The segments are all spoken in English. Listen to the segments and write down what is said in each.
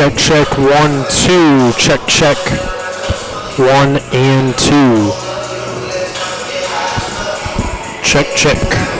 Check, check, 1, 2. Check, check, 1 and 2. Check, check.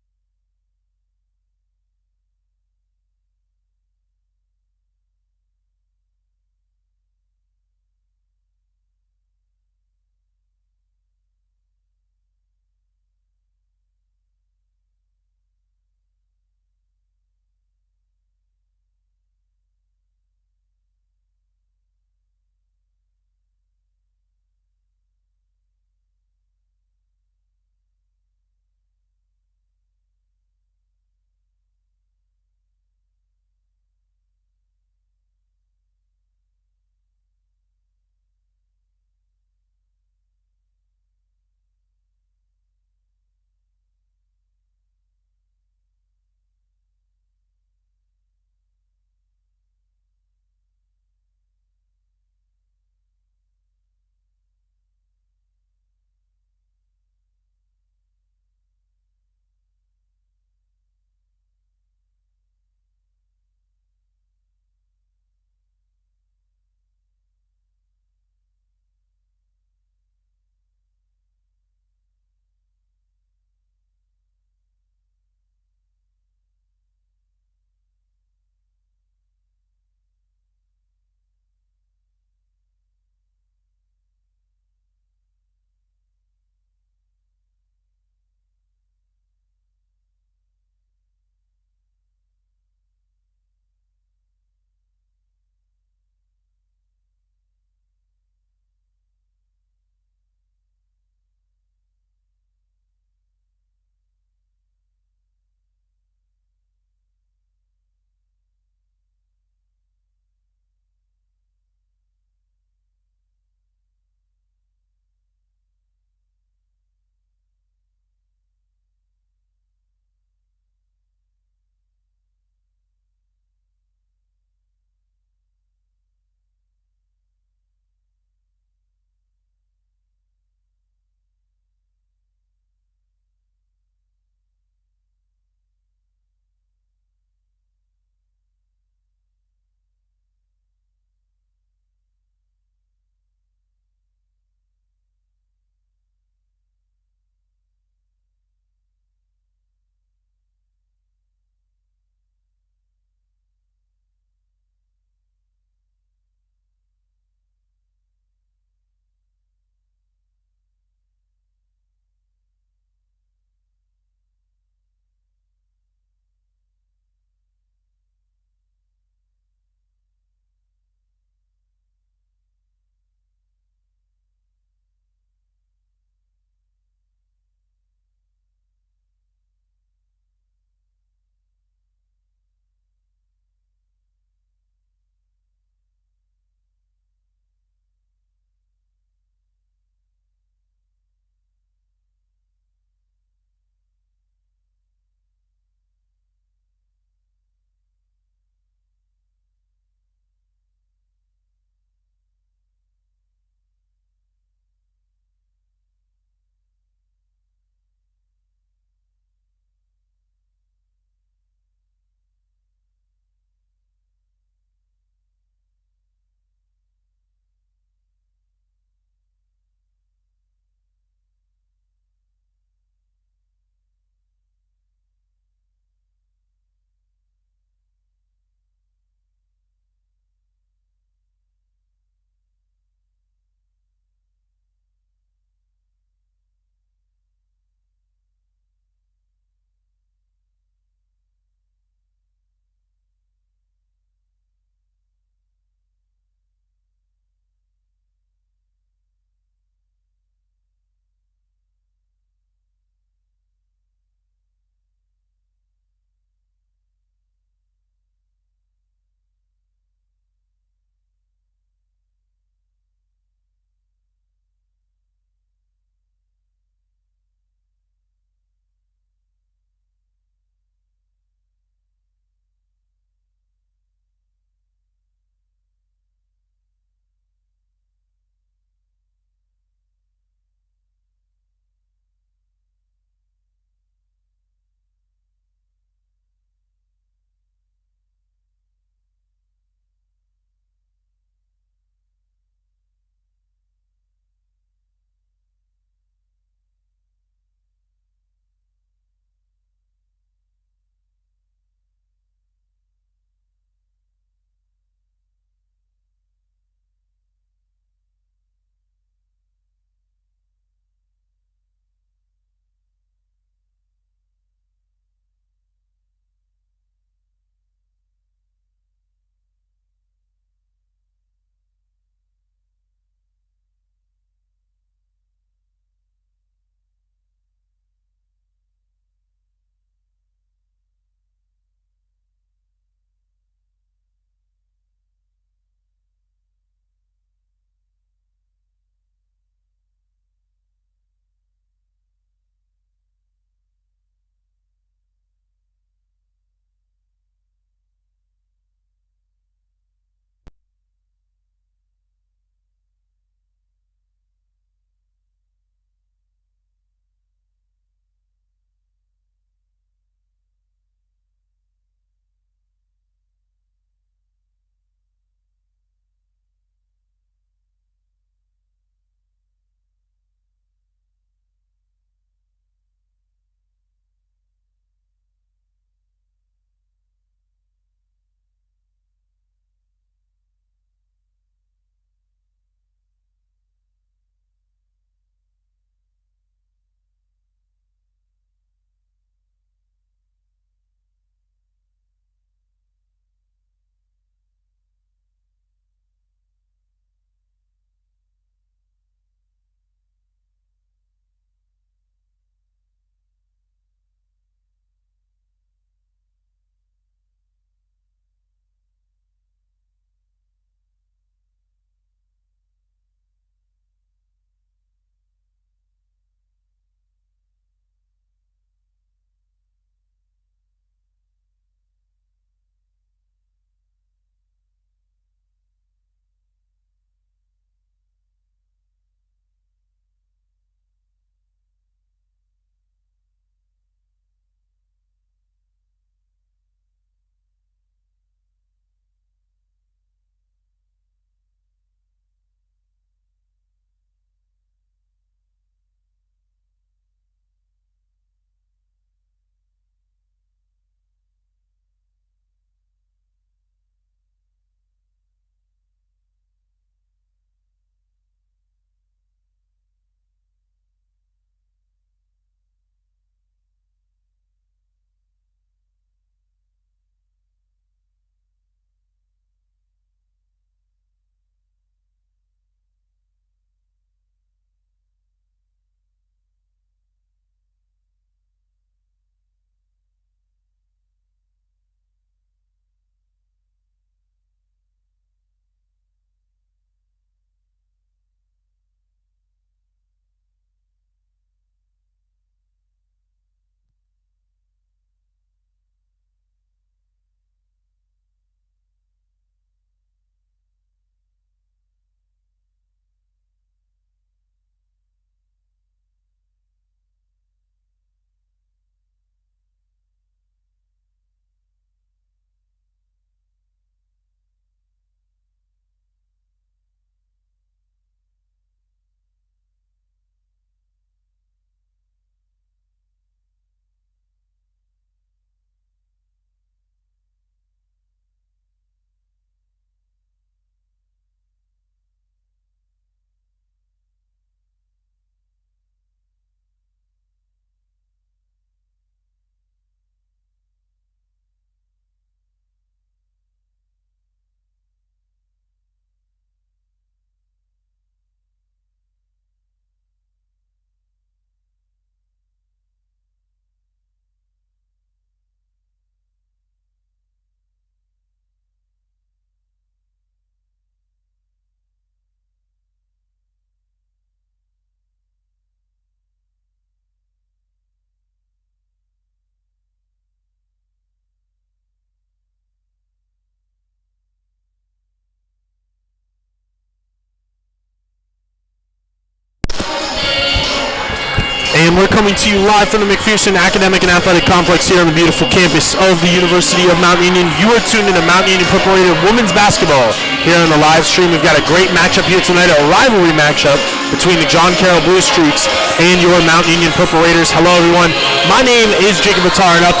coming to you live from the McPherson Academic and Athletic Complex here on the beautiful campus of the University of Mount Union. You are tuned into Mount Union Preparator Women's Basketball here on the live stream. We've got a great matchup here tonight, a rivalry matchup between the John Carroll Blue Streaks and your Mount Union Preparators. Hello, everyone. My name is Jacob Attar, and up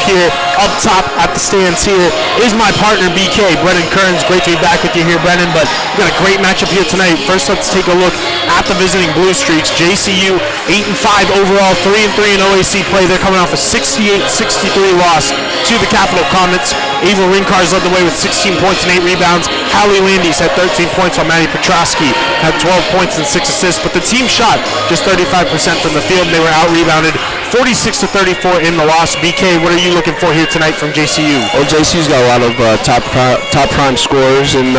top at the stands here is my partner, BK, Brennan Kearns. Great to be back with you here, Brennan, but we've got a great matchup here tonight. First, let's take a look at the visiting Blue Streaks. JCU 8-5 overall, 3-3 in OAC play. They're coming off a 68-63 loss to the Capital Comets. Ava Rinkars led the way with 16 points and 8 rebounds. Hallie Landis had 13 points, while Maddie Petrosky had 12 points and 6 assists. But the team shot just 35% from the field, and they were out-rebounded 46-34 in the loss. BK, what are you looking for here tonight from JCU? Well, JCU's got a lot of top prime scorers and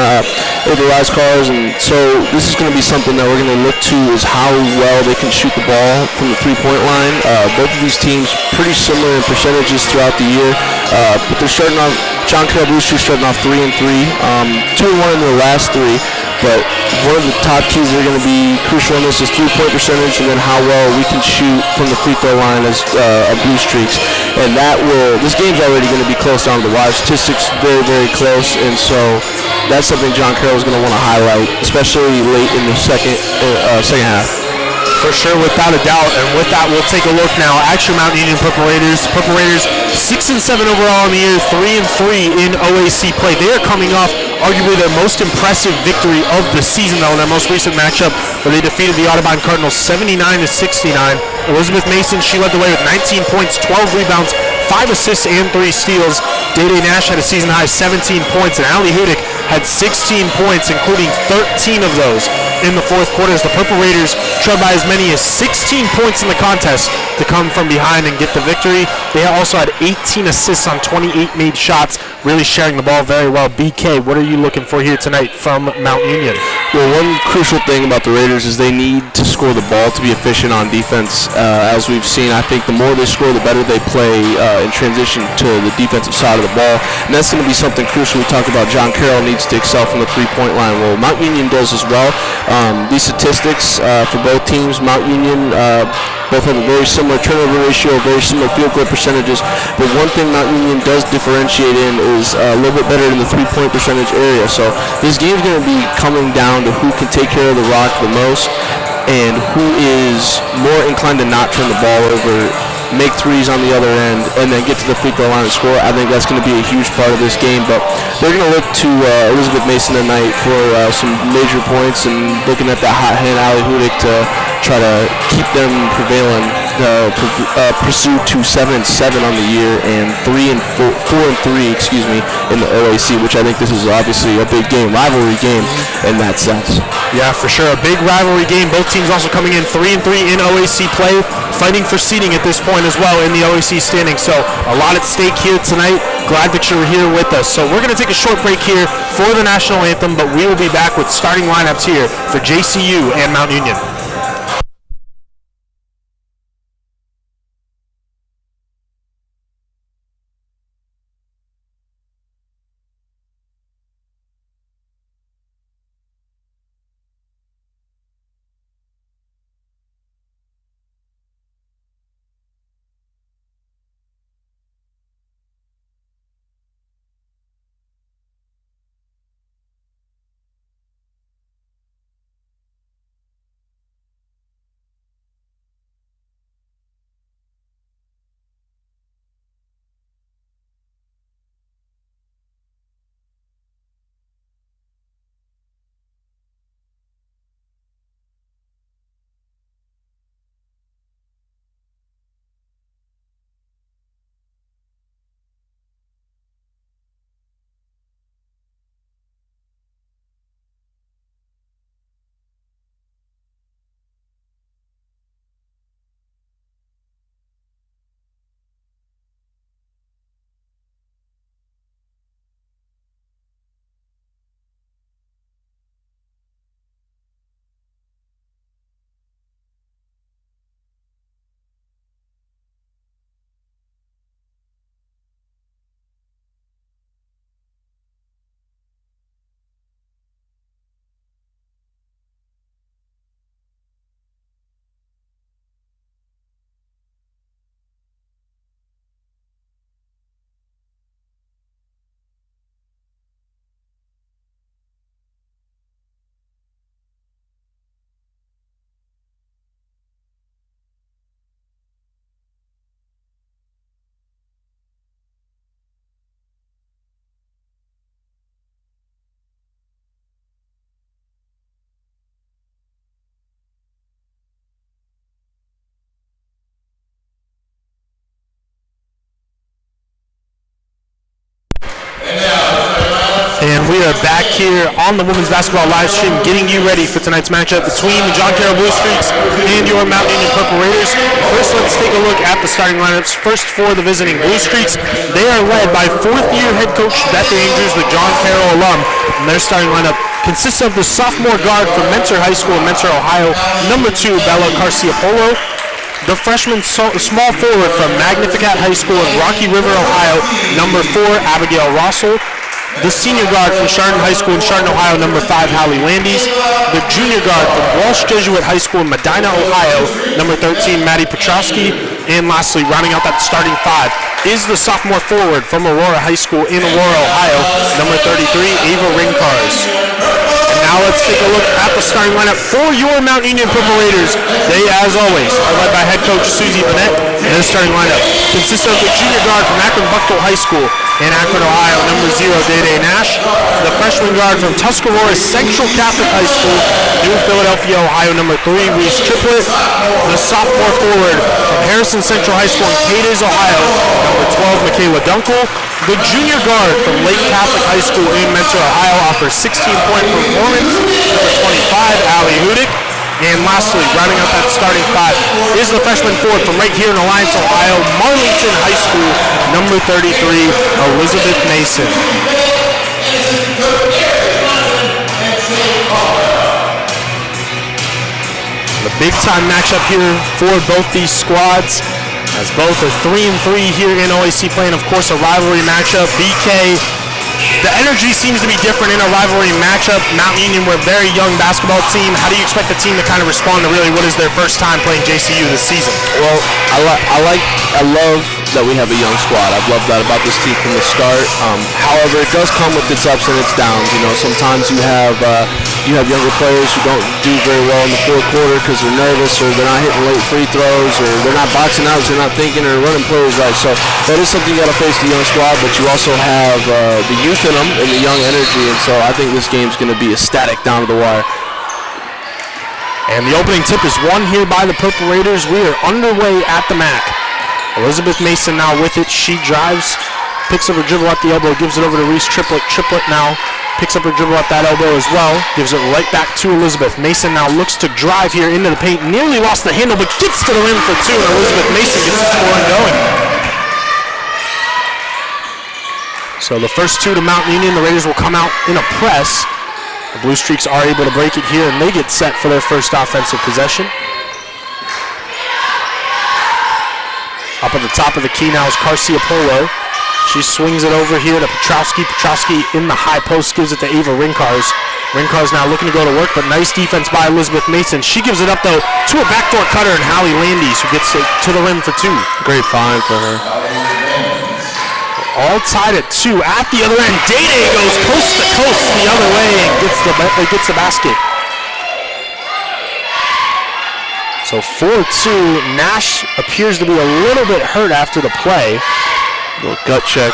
Ava Riskars, and so this is going to be something that we're going to look to is how well they can shoot the ball from the three-point line. Both of these teams pretty similar in percentages throughout the year, but they're starting off. John Carroll Blue Streaks starting off 3-3, 2-1 in their last three. But one of the top keys that are going to be crucial in this is three-point percentage, and then how well we can shoot from the free throw line as Blue Streaks. And this game's already going to be close down to the wire. Statistics very, very close, and so that's something John Carroll is going to want to highlight, especially late in the second half. For sure, without a doubt. And with that, we'll take a look now at your Mount Union Preparators. Preparators 6-7 overall in the year, 3-3 in OAC play. They are coming off arguably their most impressive victory of the season, though, in their most recent matchup, where they defeated the Audubon Cardinals 79-69. Elizabeth Mason, she led the way with 19 points, 12 rebounds, 5 assists, and 3 steals. Day-Day Nash had a season-high 17 points, and Allie Hudick had 16 points, including 13 of those in the fourth quarter, as the Purple Raiders trailed by as many as 16 points in the contest to come from behind and get the victory. They also had 18 assists on 28 made shots, really sharing the ball very well. BK, what are you looking for here tonight from Mount Union? Well, one crucial thing about the Raiders is they need to score the ball to be efficient on defense. As we've seen, I think the more they score, the better they play in transition to the defensive side of the ball. And that's going to be something crucial. We talked about John Carroll needs to excel from the three-point line. Well, Mount Union does as well. These statistics for both teams, Mount Union both have a very similar turnover ratio, very similar field goal percentages. But one thing Mount Union does differentiate in is a little bit better in the three-point percentage area. So this game's going to be coming down to who can take care of the rock the most and who is more inclined to not turn the ball over, make threes on the other end, and then get to the free throw line and score. I think that's going to be a huge part of this game. But they're going to look to Elizabeth Mason tonight for some major points, and looking at that hot hand, Allie Hudick, to try to keep them prevailing, pursue to 7-7 on the year and 4-3, in the OAC, which I think this is obviously a big game, rivalry game in that sense. Yeah, for sure, a big rivalry game. Both teams also coming in 3-3 in OAC play, fighting for seeding at this point as well in the OAC standings. So a lot at stake here tonight. Glad that you're here with us. So we're going to take a short break here for the national anthem, but we will be back with starting lineups here for JCU and Mount Union. We are back here on the women's basketball live stream, getting you ready for tonight's matchup between the John Carroll Blue Streaks and your Mount Union Purple Raiders. First, let's take a look at the starting lineups. First, for the visiting Blue Streaks, they are led by fourth-year head coach Beth Andrews, the John Carroll alum. And their starting lineup consists of the sophomore guard from Mentor High School in Mentor, Ohio, number 2, Bella Garcia-Polo. The freshman small forward from Magnificat High School in Rocky River, Ohio, number 4, Abigail Rossel. The senior guard from Chardon High School in Chardon, Ohio, number 5, Hallie Landis. The junior guard from Walsh Jesuit High School in Medina, Ohio, number 13, Maddie Petrowski. And lastly, rounding out that starting 5 is the sophomore forward from Aurora High School in Aurora, Ohio, number 33, Ava Ringcars. And now let's take a look at the starting lineup for your Mount Union Purple Raiders. They, as always, are led by head coach Susie Bennett. And their starting lineup consists of the junior guard from Akron-Buckle High School in Akron, Ohio, number 0, Day-Day Nash. The freshman guard from Tuscarora Central Catholic High School, New Philadelphia, Ohio, number 3, Reese Triplett. The sophomore forward from Harrison Central High School in Cadiz, Ohio, number 12, Michaela Dunkel. The junior guard from Lake Catholic High School in Mentor, Ohio, offers 16-point performance, number 25, Allie Hudick. And lastly, rounding out that starting 5 is the freshman forward from right here in Alliance, Ohio, Marlington High School, number 33, Elizabeth Mason. The big-time matchup here for both these squads, as both are 3-3 here in OAC play, and of course a rivalry matchup. BK, the energy seems to be different in a rivalry matchup. Mount Union, we're a very young basketball team. How do you expect the team to kind of respond to really what is their first time playing JCU this season? Well, I love that we have a young squad. I've loved that about this team from the start. However, it does come with its ups and its downs. You know, sometimes you have younger players who don't do very well in the fourth quarter because they're nervous or they're not hitting late free throws or they're not boxing out because they're not thinking or running plays right. So that is something you got to face the young squad, but you also have the youth in them and the young energy, and so I think this game's going to be ecstatic down to the wire. And the opening tip is won here by the Purple Raiders. We are underway at the MAC. Elizabeth Mason now with it. She drives, picks up her dribble at the elbow, gives it over to Reese Triplett. Triplett now picks up her dribble at that elbow as well, gives it right back to Elizabeth. Mason now looks to drive here into the paint, nearly lost the handle, but gets to the rim for 2, and Elizabeth Mason gets the scoring going. So the first 2 to Mount Union, the Raiders will come out in a press. The Blue Streaks are able to break it here, and they get set for their first offensive possession. Up at the top of the key now is Garcia Polo. She swings it over here to Petrowski. Petrowski in the high post gives it to Ava Ringcars. Ringcars now looking to go to work, but nice defense by Elizabeth Mason. She gives it up, though, to a backdoor cutter and Hallie Landis, who gets it to the rim for 2. Great find for her. All tied at 2. At the other end, Day-Day goes coast to coast the other way and gets the basket. So 4-2, Nash appears to be a little bit hurt after the play. Little gut check.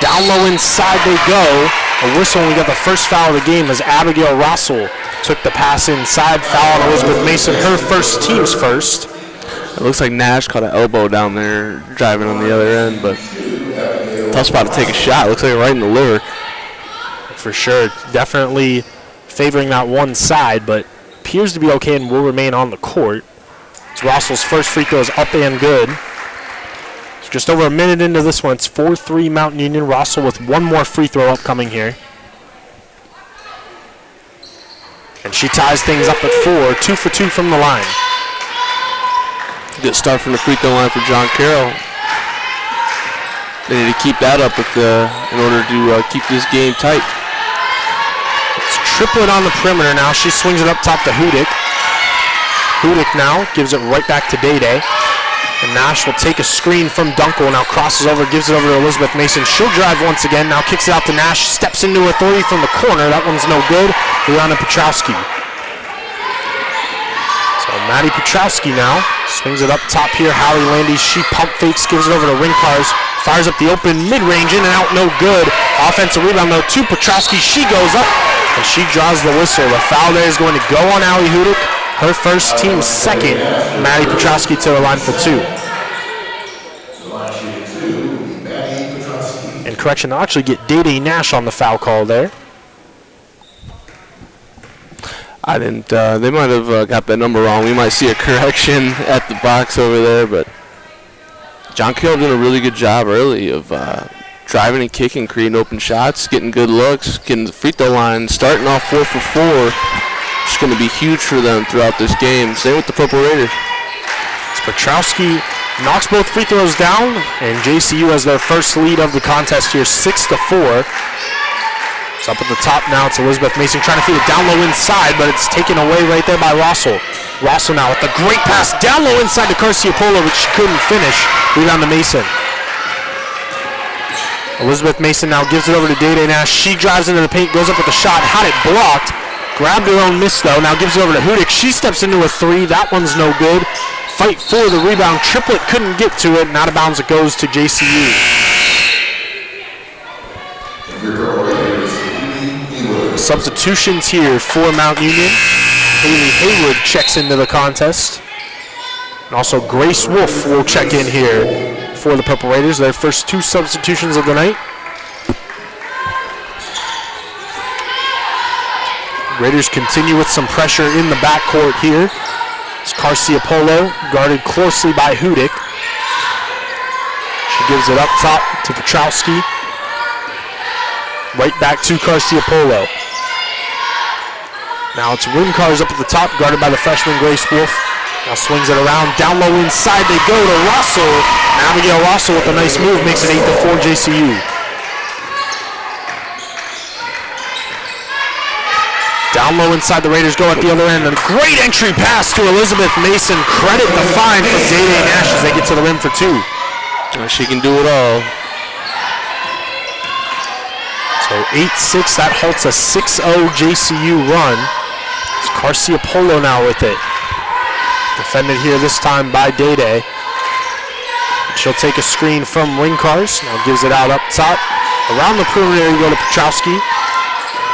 Down low inside they go. A whistle, and we got the first foul of the game as Abigail Rossel took the pass inside. Foul on Elizabeth Mason, her first, team's first. It looks like Nash caught an elbow down there driving on the other end, but tough spot to take a shot. Looks like right in the liver. For sure, definitely favoring that one side, but appears to be okay and will remain on the court. As Rossel's first free throw is up and good. It's just over a minute into this one. It's 4-3 Mountain Union. Rossel with one more free throw upcoming here. And she ties things up at 4, 2 for 2 from the line. Good start from the free throw line for John Carroll. They need to keep that up in order to keep this game tight. It's Triplett on the perimeter now. She swings it up top to Hudick. Hudick now gives it right back to Day-Day. And Nash will take a screen from Dunkel, now crosses over, gives it over to Elizabeth Mason. She'll drive once again, now kicks it out to Nash, steps into a 3 from the corner. That one's no good. Rihanna Petrowski. So Maddie Petrowski now swings it up top here. Hallie Landis, she pump fakes, gives it over to Ringcars, fires up the open mid-range, in and out, no good. Offensive rebound though to Petrowski. She goes up and she draws the whistle. The foul there is going to go on Allie Hudick. Her first, team's second. Maddie Petrowski to the line for 2. And correction, they'll actually get Day-Day Nash on the foul call there. I didn't. They might have got that number wrong. We might see a correction at the box over there, but John Carroll doing a really good job early of driving and kicking, creating open shots, getting good looks, getting the free throw line, starting off 4 for 4. It's going to be huge for them throughout this game. Same with the Purple Raiders. Petrowski knocks both free throws down, and JCU has their first lead of the contest here, 6-4. It's up at the top now. It's Elizabeth Mason trying to feed it down low inside, but it's taken away right there by Rossell. Rossell now with the great pass down low inside to Garcia Polo, which she couldn't finish. Rebound to Mason. Elizabeth Mason now gives it over to Day Nash. She drives into the paint, goes up with the shot, had it blocked. Grabbed her own miss though. Now gives it over to Hudick. She steps into a three. That one's no good. Fight for the rebound. Triplet couldn't get to it, and out of bounds it goes to JCU. Substitutions here for Mount Union. Haley Haywood checks into the contest. And also Grace Wolf will check in here for the Purple Raiders. Their first two substitutions of the night. Raiders continue with some pressure in the backcourt here. It's Garcia Polo guarded closely by Hudick. She gives it up top to Petrowski. Right back to Garcia Polo. Now it's Rincars up at the top, guarded by the freshman Grace Wolf. Now swings it around, down low inside they go to Rossell. Abigail Rossell with a nice move makes it 8-4 JCU. Down low inside the Raiders go at the other end. And a great entry pass to Elizabeth Mason. Credit the find from Day Nash as they get to the rim for two. She can do it all. So 8-6, that halts a 6-0 JCU run. It's Garcia Polo now with it. Defended here this time by Day. She'll take a screen from Rincars. Now gives it out up top. Around the perimeter you go to Petrowski.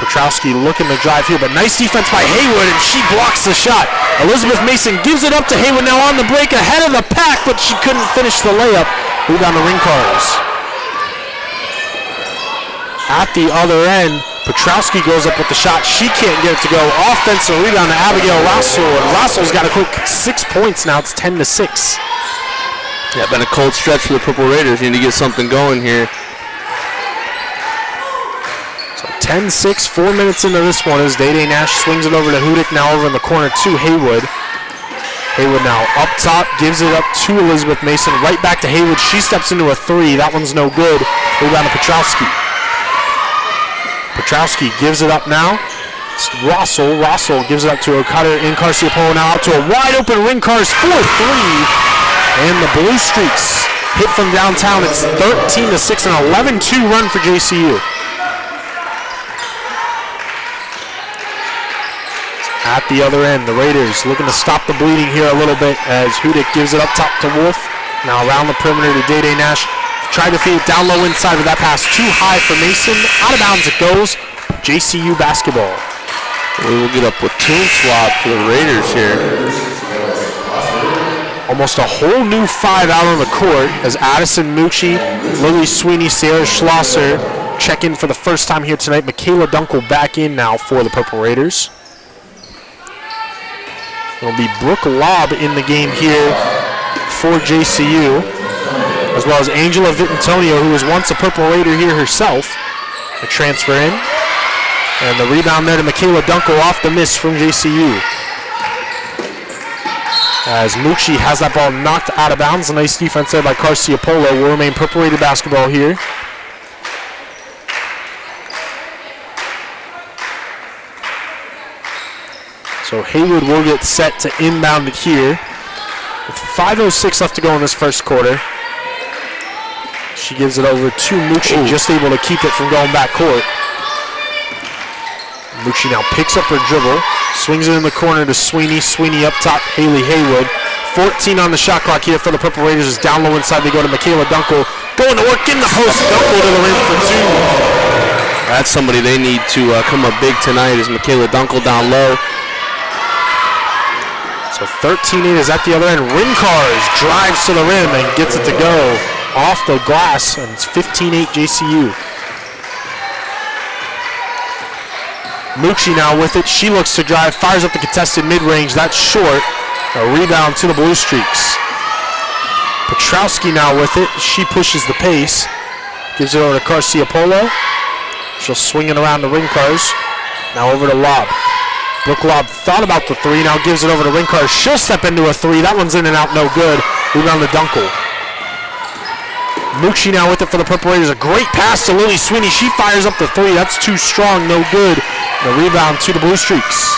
Petrowski looking to drive here, but nice defense by Haywood, and she blocks the shot. Elizabeth Mason gives it up to Haywood now on the break ahead of the pack, but she couldn't finish the layup. Rebound to Rincars. At the other end, Petrowski goes up with the shot. She can't get it to go. Offensive rebound to Abigail Rossell, and Rossell's got a quick 6 points now. It's 10-6. Yeah, been a cold stretch for the Purple Raiders. Need to get something going here. 10-6, 4 minutes into this one as Day Nash swings it over to Hudick, now over in the corner to Haywood. Haywood now up top, gives it up to Elizabeth Mason, right back to Haywood. She steps into a three, that one's no good. Rebound to Petrowski. Petrowski gives it up now. It's Rossell. Rossell gives it up to O'Cutter in Garcia Polo now out to a wide open Rincars 4-3. And the Blue Streaks hit from downtown. It's 13-6, an 11-2 run for JCU. At the other end, the Raiders looking to stop the bleeding here a little bit as Hudick gives it up top to Wolf. Now around the perimeter to Day Nash. Tried to feed it down low inside with that pass too high for Mason. Out of bounds it goes. JCU basketball. We will get a platoon swap for the Raiders here. Almost a whole new five out on the court as Addison Mucci, Lily Sweeney, Sarah Schlosser check in for the first time here tonight. Michaela Dunkel back in now for the Purple Raiders. It'll be Brooke Lobb in the game here for JCU, as well as Angela Vitantonio, who was once a Purple Raider here herself, a transfer in. And the rebound there to Michaela Dunkel off the miss from JCU. As Mucci has that ball knocked out of bounds. A nice defense there by Garcia Polo. Will remain Purple Raider basketball here. So Haywood will get set to inbound it here. With 5:06 left to go in this first quarter. She gives it over to Mucci, just able to keep it from going back court. Mucci now picks up her dribble, swings it in the corner to Sweeney. Sweeney up top, Haley Haywood. 14 on the shot clock here for the Purple Raiders. Is down low inside. They go to Michaela Dunkel. Going to work in the post. Dunkel to the rim for two. That's somebody they need to come up big tonight is Michaela Dunkel down low. So 13-8 is at the other end. Rincars drives to the rim and gets it to go off the glass, and it's 15-8 JCU. Mucci now with it. She looks to drive, fires up the contested mid-range. That's short. A rebound to the Blue Streaks. Petrowski now with it. She pushes the pace. Gives it over to Garcia Polo. She'll swing it around the ring cars. Now over to Lob. Brooke Lob thought about the three. Now gives it over to ring cars. She'll step into a three. That one's in and out, no good. Rebound to Dunkel. Mucci now with it for the Purple Raiders. A great pass to Lily Sweeney. She fires up the three. That's too strong, no good. The rebound to the Blue Streaks.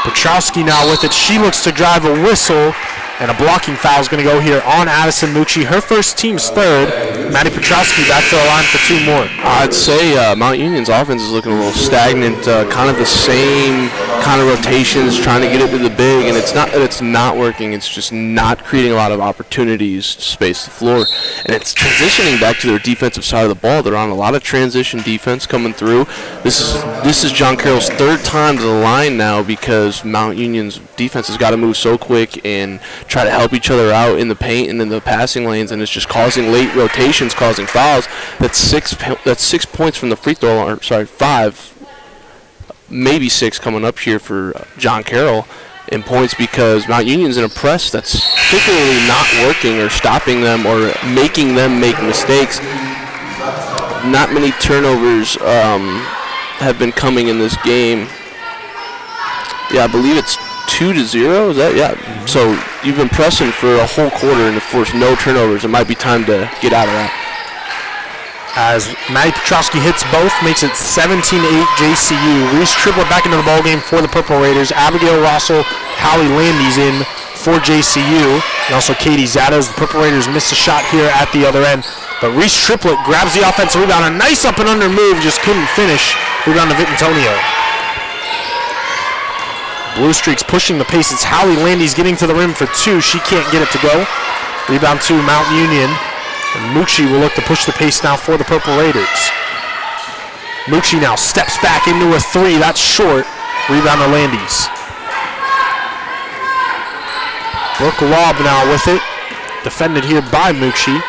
Petrowski now with it. She looks to drive, a whistle, and a blocking foul is going to go here on Addison Mucci. Her first, team's third. Maddie Petrowski back to the line for two more. I'd say Mount Union's offense is looking a little stagnant, kind of the same kind of rotations, trying to get it to the big, and it's not that it's not working, it's just not creating a lot of opportunities to space the floor. And it's transitioning back to their defensive side of the ball. They're on a lot of transition defense coming through. This is John Carroll's third time to the line now because Mount Union's defense has got to move so quick and try to help each other out in the paint and in the passing lanes, and it's just causing late rotations, causing fouls. That's 6 points from the free throw line. Sorry, 5, maybe 6 coming up here for John Carroll in points because Mount Union's in a press that's particularly not working or stopping them or making them make mistakes. Not many turnovers have been coming in this game. Yeah, I believe it's 2-0. Is that? Yeah. So you've been pressing for a whole quarter and of course no turnovers. It might be time to get out of that. As Maddie Petrowski hits both, makes it 17-8 JCU. Reese Triplett back into the ballgame for the Purple Raiders. Abigail Rossell, Hallie Landy's in for JCU. And also Katie Zattos. The Purple Raiders missed a shot here at the other end. But Reese Triplett grabs the offensive rebound. A nice up and under move, just couldn't finish. Rebound to Vitantonio. Blue Streaks pushing the pace. It's Hallie Landy's getting to the rim for two. She can't get it to go. Rebound to Mount Union. And Mucci will look to push the pace now for the Purple Raiders. Mucci now steps back into a three. That's short. Rebound to Landy's. Brooke Lob now with it. Defended here by Mucci.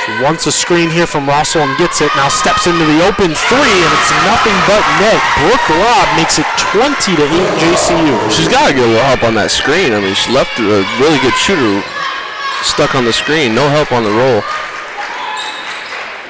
She wants a screen here from Rossell and gets it. Now steps into the open three, and it's nothing but net. Brooke Lob makes it 20-8 JCU. She's got to get a little help on that screen. I mean, she left a really good shooter stuck on the screen. No help on the roll.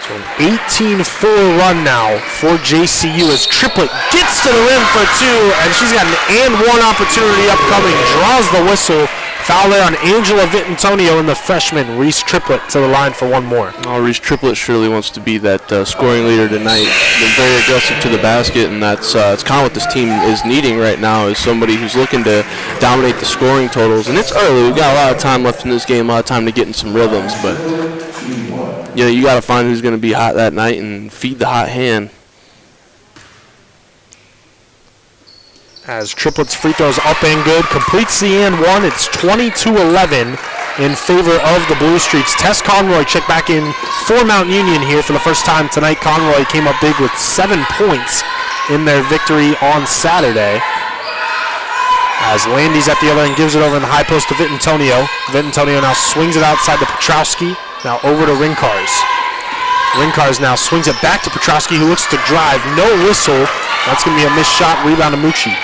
So an 18-4 run now for JCU as Triplett gets to the rim for two, and she's got an and one opportunity upcoming. Draws the whistle. Foul there on Angela Vitantonio and the freshman Reese Triplett to the line for one more. Oh, Reese Triplett surely wants to be that scoring leader tonight. Been very aggressive to the basket, and that's it's kind of what this team is needing right now, is somebody who's looking to dominate the scoring totals. And it's early. We've got a lot of time left in this game, a lot of time to get in some rhythms. But you got to find who's going to be hot that night and feed the hot hand. As Triplett's free throws up and good, completes the and one. It's 22-11 in favor of the Blue Streaks. Tess Conroy checked back in for Mount Union here for the first time tonight. Conroy came up big with 7 points in their victory on Saturday. As Landy's at the other end, gives it over in the high post to Vitantonio. Vitantonio now swings it outside to Petrowski. Now over to Ringcars. Ringcars now swings it back to Petrowski, who looks to drive. No whistle. That's going to be a missed shot. Rebound to Mucci.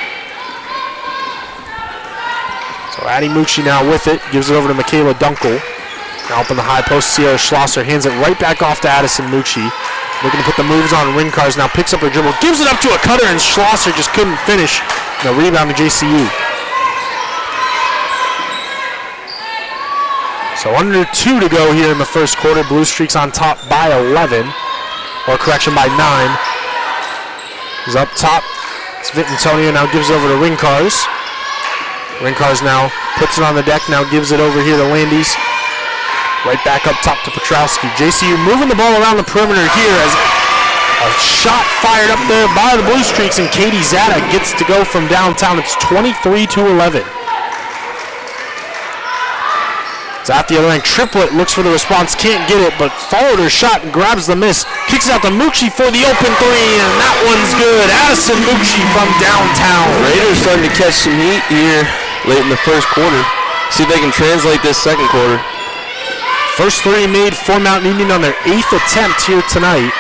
So Addie Mucci now with it, gives it over to Michaela Dunkel. Now up in the high post, Sierra Schlosser hands it right back off to Addison Mucci. Looking to put the moves on Ringcars, now picks up her dribble, gives it up to a cutter, and Schlosser just couldn't finish. The rebound to JCU. So under 2 to go here in the first quarter. Blue Streaks on top by 11, or correction, by 9. He's up top. It's Vitantonio, now gives it over to Ringcars. Ringcars now puts it on the deck, now gives it over here to Landy's. Right back up top to Petrowski. JCU moving the ball around the perimeter here as a shot fired up there by the Blue Streaks, and Katie Zata gets to go from downtown. It's 23-11. It's at the other end. Triplett looks for the response, can't get it, but followed her shot and grabs the miss. Kicks out to Mucci for the open three, and that one's good. Addison Mucci from downtown. Raiders starting to catch some heat here late in the first quarter. See if they can translate this second quarter. First three made for Mount Union on their 8th attempt here tonight.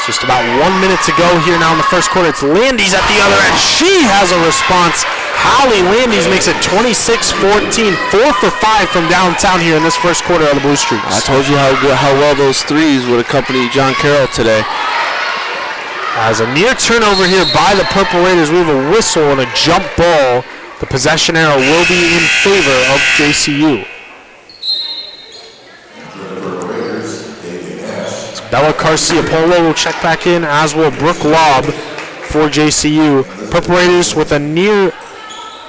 Just about 1 minute to go here now in the first quarter. It's Landis at the other end. She has a response. Holly Landis makes it 26-14, 4 for 5 from downtown here in this first quarter of the Blue Streaks. I told you how well those threes would accompany John Carroll today. As a near turnover here by the Purple Raiders, we have a whistle and a jump ball. The possession arrow will be in favor of JCU. Bella Garcia-Polo will check back in, as will Brooke Lobb for JCU. Purple Raiders with a near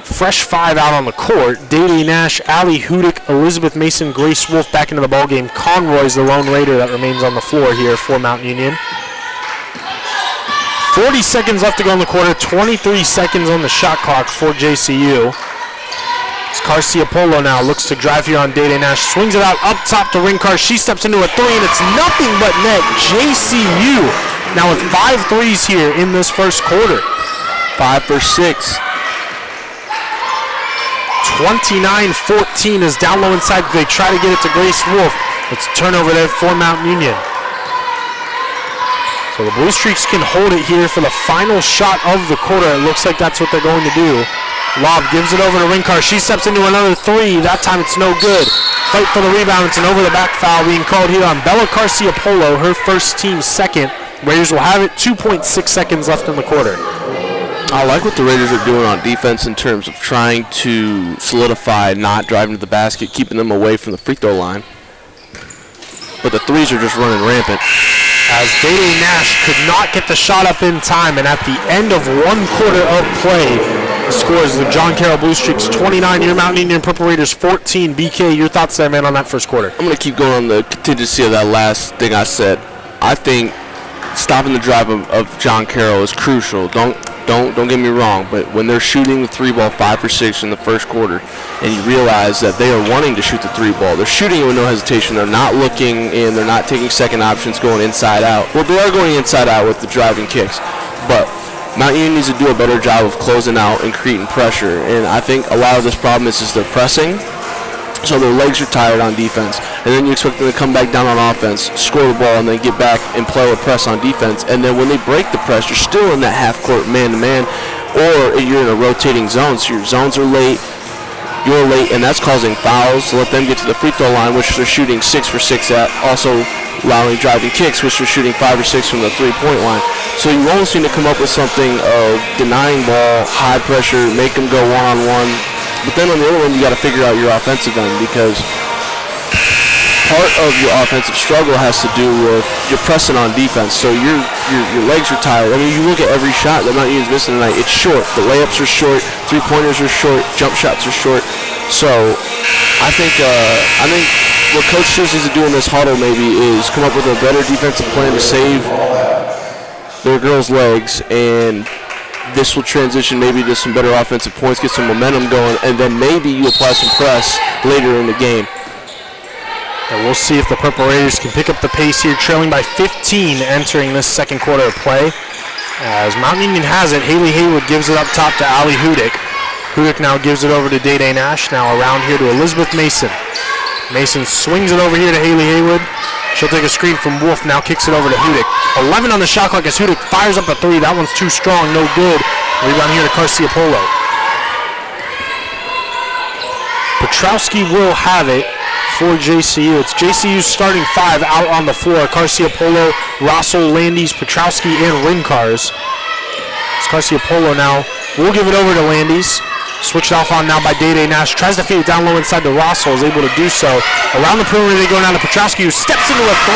fresh 5 out on the court. Day Nash, Allie Hudick, Elizabeth Mason, Grace Wolf back into the ballgame. Conroy's the lone Raider that remains on the floor here for Mount Union. 40 seconds left to go in the quarter, 23 seconds on the shot clock for JCU. It's Garcia-Polo now, looks to drive here on Day Nash, swings it out up top to Ringcar. She steps into a 3, and it's nothing but net. JCU now with 5 threes here in this first quarter. 5 for 6. 29-14 is down low inside. They try to get it to Grace Wolf. It's a turnover there for Mount Union. So the Blue Streaks can hold it here for the final shot of the quarter. It looks like that's what they're going to do. Lob gives it over to Ringcar. She steps into another 3. That time it's no good. Fight for the rebound. It's an over-the-back foul being called here on Bella Garcia-Polo, her first team second. Raiders will have it. 2.6 seconds left in the quarter. I like what the Raiders are doing on defense in terms of trying to solidify not driving to the basket, keeping them away from the free throw line. But the threes are just running rampant. As Day Nash could not get the shot up in time, and at the end of 1 quarter of play, the score is the John Carroll Blue Streaks 29, your Mount Union Purple Raiders 14. BK, your thoughts there, man, on that first quarter? I'm going to keep going on the contingency of that last thing I said. I think stopping the drive of John Carroll is crucial. Don't get me wrong, but when they're shooting the 3-ball 5 for 6 in the first quarter, and you realize that they are wanting to shoot the 3-ball, they're shooting it with no hesitation. They're not looking in. They're not taking second options, going inside out. Well, they are going inside out with the driving kicks, but Mount Union needs to do a better job of closing out and creating pressure. And I think a lot of this problem is they're pressing, so their legs are tired on defense. And then you expect them to come back down on offense, score the ball, and then get back and play a press on defense. And then when they break the press, you're still in that half-court man-to-man, or you're in a rotating zone. So your zones are late, you're late, and that's causing fouls. So let them get to the free throw line, which they're shooting 6 for 6 at, also allowing driving kicks, which they're shooting 5 or 6 from the three-point line. So you almost need to come up with something of denying ball, high pressure, make them go one-on-one. But then on the other one, you got to figure out your offensive end, because part of your offensive struggle has to do with your pressing on defense. So your legs are tired. I mean, you look at every shot that Mount Union's missing tonight. It's short. The layups are short. Three-pointers are short. Jump shots are short. So I think what Coach Seuss needs to do in this huddle maybe is come up with a better defensive plan to save their girls' legs, and this will transition maybe to some better offensive points, get some momentum going, and then maybe you apply some press later in the game. And we'll see if the Purple Raiders can pick up the pace here, trailing by 15 entering this second quarter of play. As Mount Union has it, Haley Haywood gives it up top to Allie Hudick. Hudick now gives it over to Day Nash, now around here to Elizabeth Mason. Mason swings it over here to Haley Haywood. She'll take a screen from Wolf, now kicks it over to Hudick. 11 on the shot clock as Hudick fires up a 3. That one's too strong, no good. Rebound here to Garcia-Polo. Petrowski will have it for JCU. It's JCU's starting 5 out on the floor. Garcia-Polo, Rossel, Landis, Petrowski, and Rincars. It's Garcia-Polo now. We'll give it over to Landis. Switched off on now by Day Nash. Tries to feed it down low inside to Rossel. Is able to do so. Around the perimeter they go down to Petrowski, who steps into a 3.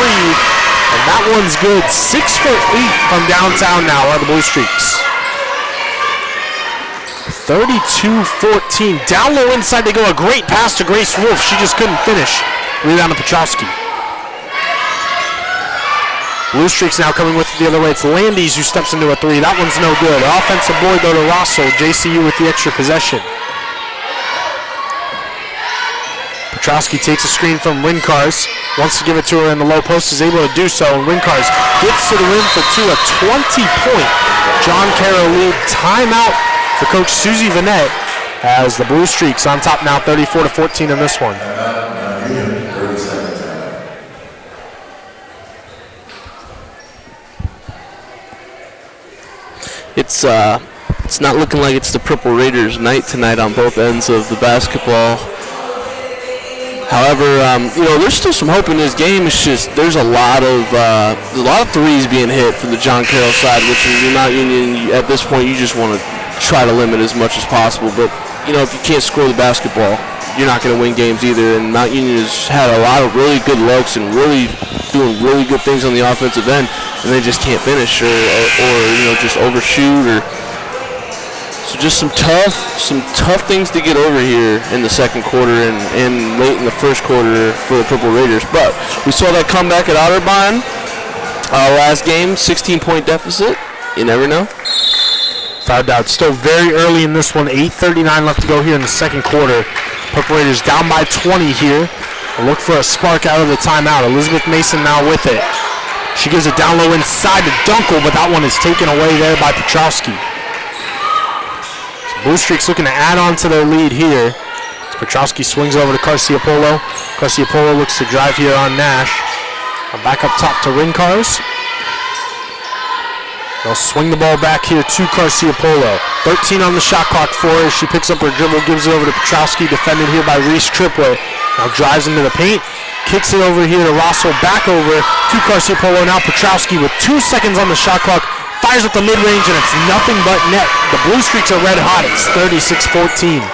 And that one's good. 6 for 8 from downtown now are the Blue Streaks. 32-14. Down low inside they go. A great pass to Grace Wolf. She just couldn't finish. Rebound to Petrowski. Blue Streaks now coming with it the other way. It's Landis who steps into a 3. That one's no good. Offensive board though to Rossel. JCU with the extra possession. Petrowski takes a screen from Rincars. Wants to give it to her in the low post. Is able to do so. And Rincars gets to the rim for 2. A 20-point John Carroll lead. Timeout for Coach Susie Vanette as the Blue Streaks on top now 34-14 in this one. it's not looking like it's the Purple Raiders' night tonight on both ends of the basketball. However, there's still some hope in this game. It's just there's a lot of threes being hit for the John Carroll side, which is Mount Union. At this point, you just want to try to limit as much as possible. But if you can't score the basketball, you're not going to win games either. And Mount Union has had a lot of really good looks and really doing really good things on the offensive end, and they just can't finish or just overshoot or. So just some tough things to get over here in the second quarter and late in the first quarter for the Purple Raiders. But we saw that comeback at Otterbein last game, 16-point deficit. You never know. Without doubt, still very early in this one. 8:39 left to go here in the second quarter. Purple Raiders down by 20 here. Look for a spark out of the timeout. Elizabeth Mason now with it. She gives it down low inside to Dunkel, but that one is taken away there by Petrowski. Blue Streaks looking to add on to their lead here. Petrowski swings over to Garcia-Polo. Garcia-Polo looks to drive here on Nash. Back up top to Rincars. They'll swing the ball back here to Garcia-Polo. 13 on the shot clock for her. She picks up her dribble, gives it over to Petrowski, defended here by Reese Triplett. Now drives into the paint, kicks it over here to Rosso, back over to Garcia-Polo. Now Petrowski with 2 seconds on the shot clock. Fires up the mid-range, and it's nothing but net. The Blue Streaks are red hot. It's 36-14.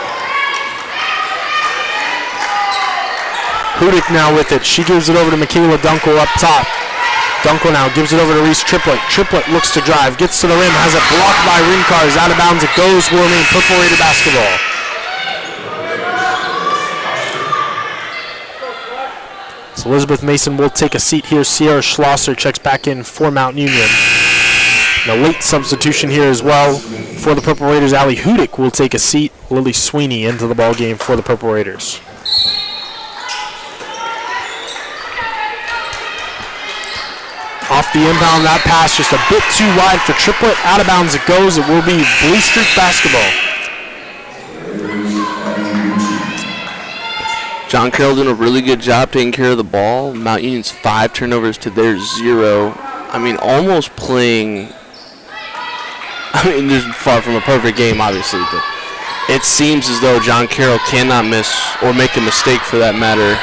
Hudick now with it. She gives it over to Michaela Dunkel up top. Dunkel now gives it over to Reese Triplett. Triplett looks to drive, gets to the rim, has it blocked by Rincars. Out of bounds it goes. Will remain Purple Raider basketball. So Elizabeth Mason will take a seat here. Sierra Schlosser checks back in for Mount Union. And a late substitution here as well for the Purple Raiders. Allie Hudick will take a seat. Lily Sweeney into the ball game for the Purple Raiders. Off the inbound, that pass just a bit too wide for Triplett. Out of bounds it goes. It will be Blue Streak basketball. John Carroll doing a really good job taking care of the ball. Mount Union's 5 turnovers to their 0. I mean, almost playing. This is far from a perfect game, obviously, but it seems as though John Carroll cannot miss or make a mistake for that matter.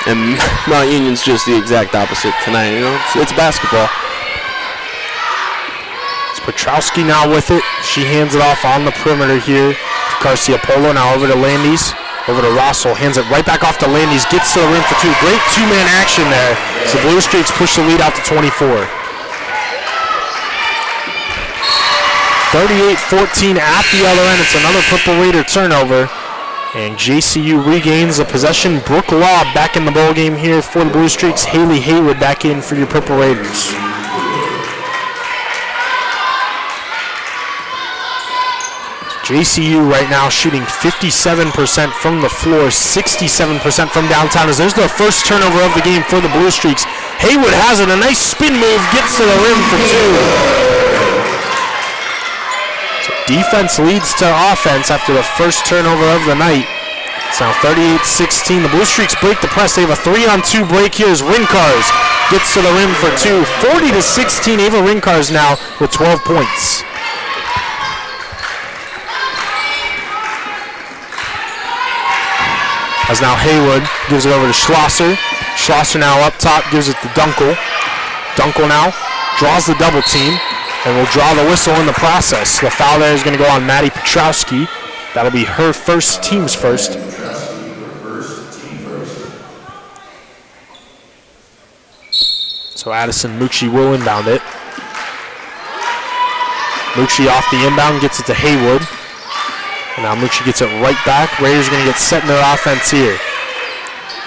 And Mount Union's just the exact opposite tonight. It's basketball. It's Petrowski now with it. She hands it off on the perimeter here to Garcia-Polo. Now over to Landis. Over to Rossel. Hands it right back off to Landis. Gets to the rim for 2. Great two-man action there. So Blue Streaks push the lead out to 24. 38-14 at the other end. It's another Purple Raider turnover. And JCU regains the possession. Brooke Law back in the ball game here for the Blue Streaks. Haley Haywood back in for your Purple Raiders. JCU right now shooting 57% from the floor, 67% from downtown. As there's the first turnover of the game for the Blue Streaks. Haywood has it. A nice spin move. Gets to the rim for 2. So defense leads to offense after the first turnover of the night. It's now 38-16. The Blue Streaks break the press. They have a 3-on-2 break here as Rincars gets to the rim for 2. 40-16. Ava Rincars now with 12 points. As now Haywood gives it over to Schlosser. Schlosser now up top, gives it to Dunkel. Dunkel now draws the double team and will draw the whistle in the process. The foul there is going to go on Maddie Petrowski. That'll be her first, team's first. So Addison Mucci will inbound it. Mucci off the inbound, gets it to Haywood. And now Mucci gets it right back. Raiders going to get set in their offense here.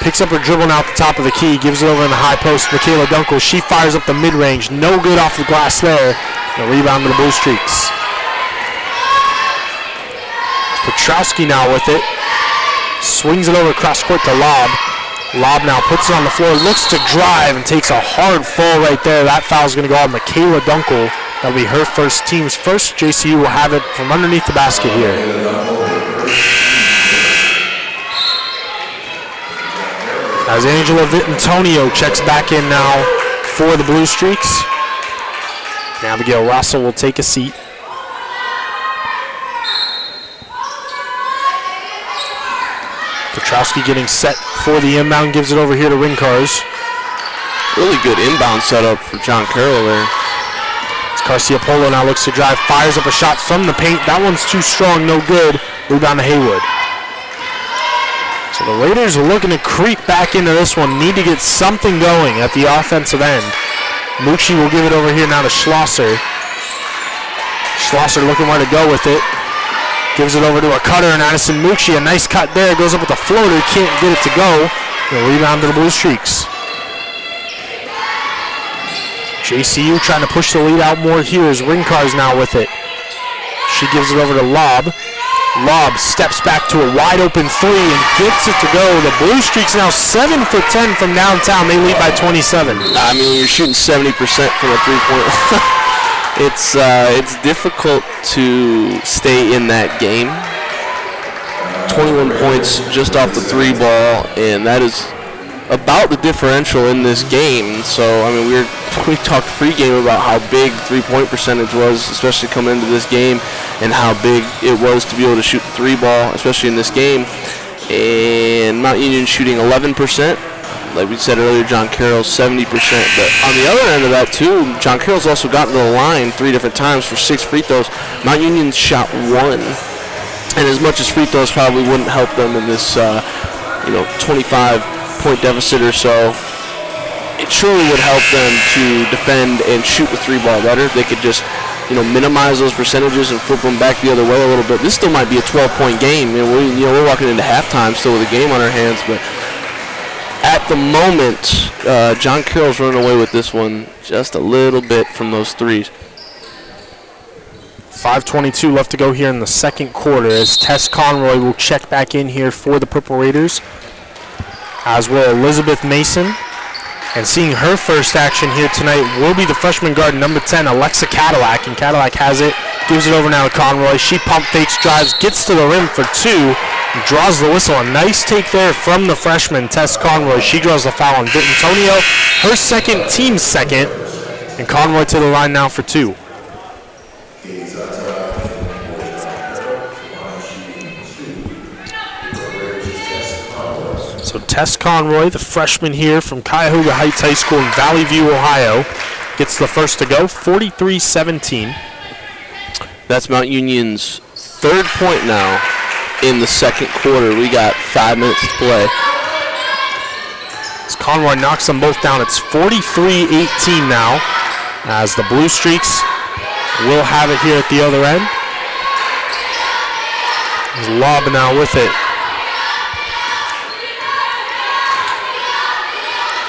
Picks up her dribble now at the top of the key. Gives it over in the high post. Michaela Dunkel. She fires up the mid-range. No good off the glass there. And a rebound to the Blue Streaks. Petrowski now with it. Swings it over cross court to Lob. Lob now puts it on the floor. Looks to drive and takes a hard fall right there. That foul is going to go on Michaela Dunkel. That'll be her first, team's first. JCU will have it from underneath the basket here. As Angela Vitantonio checks back in now for the Blue Streaks. Abigail Russell will take a seat. Petrowski getting set for the inbound, gives it over here to Rincars. Really good inbound setup for John Carroll there. Garcia Polo now looks to drive, fires up a shot from the paint. That one's too strong, no good. Rebound to Haywood. So the Raiders are looking to creep back into this one. Need to get something going at the offensive end. Mucci will give it over here now to Schlosser. Schlosser looking where to go with it. Gives it over to a cutter and Addison Mucci. A nice cut there. Goes up with a floater. Can't get it to go. The rebound to the Blue Streaks. JCU trying to push the lead out more here as Rincars now with it. She gives it over to Lobb. Lobb steps back to a wide open three and gets it to go. The Blue Streaks now 7 for 10 from downtown. They lead by 27. I mean, when you're shooting 70% from a three-point, it's difficult to stay in that game. 21 points just off the three ball, and that is about the differential in this game. So, I mean, we talked pregame about how big three-point percentage was, especially coming into this game, and how big it was to be able to shoot the three ball, especially in this game. And Mount Union shooting 11%. Like we said earlier, John Carroll's 70%. But on the other end of that, too, John Carroll's also gotten to the line 3 different times for 6 free throws. Mount Union shot 1. And as much as free throws probably wouldn't help them in this, 25-point deficit or so, it surely would help them to defend and shoot the three ball better. They could just, minimize those percentages and flip them back the other way a little bit. This still might be a 12-point game. We're walking into halftime still with a game on our hands, but at the moment, John Carroll's running away with this one just a little bit from those threes. 5:22 left to go here in the second quarter as Tess Conroy will check back in here for the Purple Raiders, as will Elizabeth Mason. And seeing her first action here tonight will be the freshman guard, number 10, Alexa Cadillac. And Cadillac has it, gives it over now to Conroy. She pump fakes, drives, gets to the rim for 2, and draws the whistle. A nice take there from the freshman, Tess Conroy. She draws the foul on Vittonio, her second, team second. And Conroy to the line now for 2. So Tess Conroy, the freshman here from Cuyahoga Heights High School in Valley View, Ohio, gets the first to go, 43-17. That's Mount Union's 3rd point now in the second quarter. We got 5 minutes to play. As Conroy knocks them both down, it's 43-18 now, as the Blue Streaks will have it here at the other end. As Lobb now with it.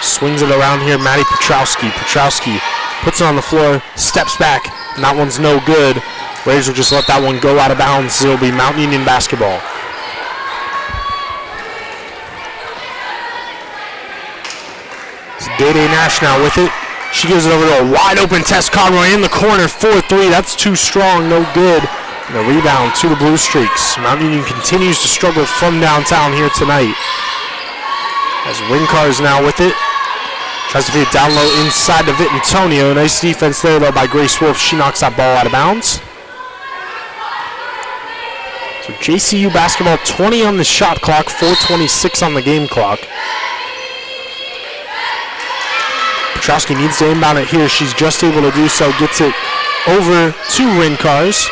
Swings it around here, Maddie Petrowski. Petrowski puts it on the floor, steps back, and that one's no good. Raiders will just let that one go out of bounds. It'll be Mount Union basketball. It's Day-Day Nash now with it. She gives it over to a wide open Tess Conroy in the corner, 4-3. That's too strong, no good. And the rebound to the Blue Streaks. Mount Union continues to struggle from downtown here tonight. As Rincars now with it. Tries to feed it down low inside to Vittonio. Nice defense there, though, by Grace Wolf. She knocks that ball out of bounds. So JCU basketball, 20 on the shot clock, 4:26 on the game clock. Petrowski needs to inbound it here. She's just able to do so. Gets it over to Rincars.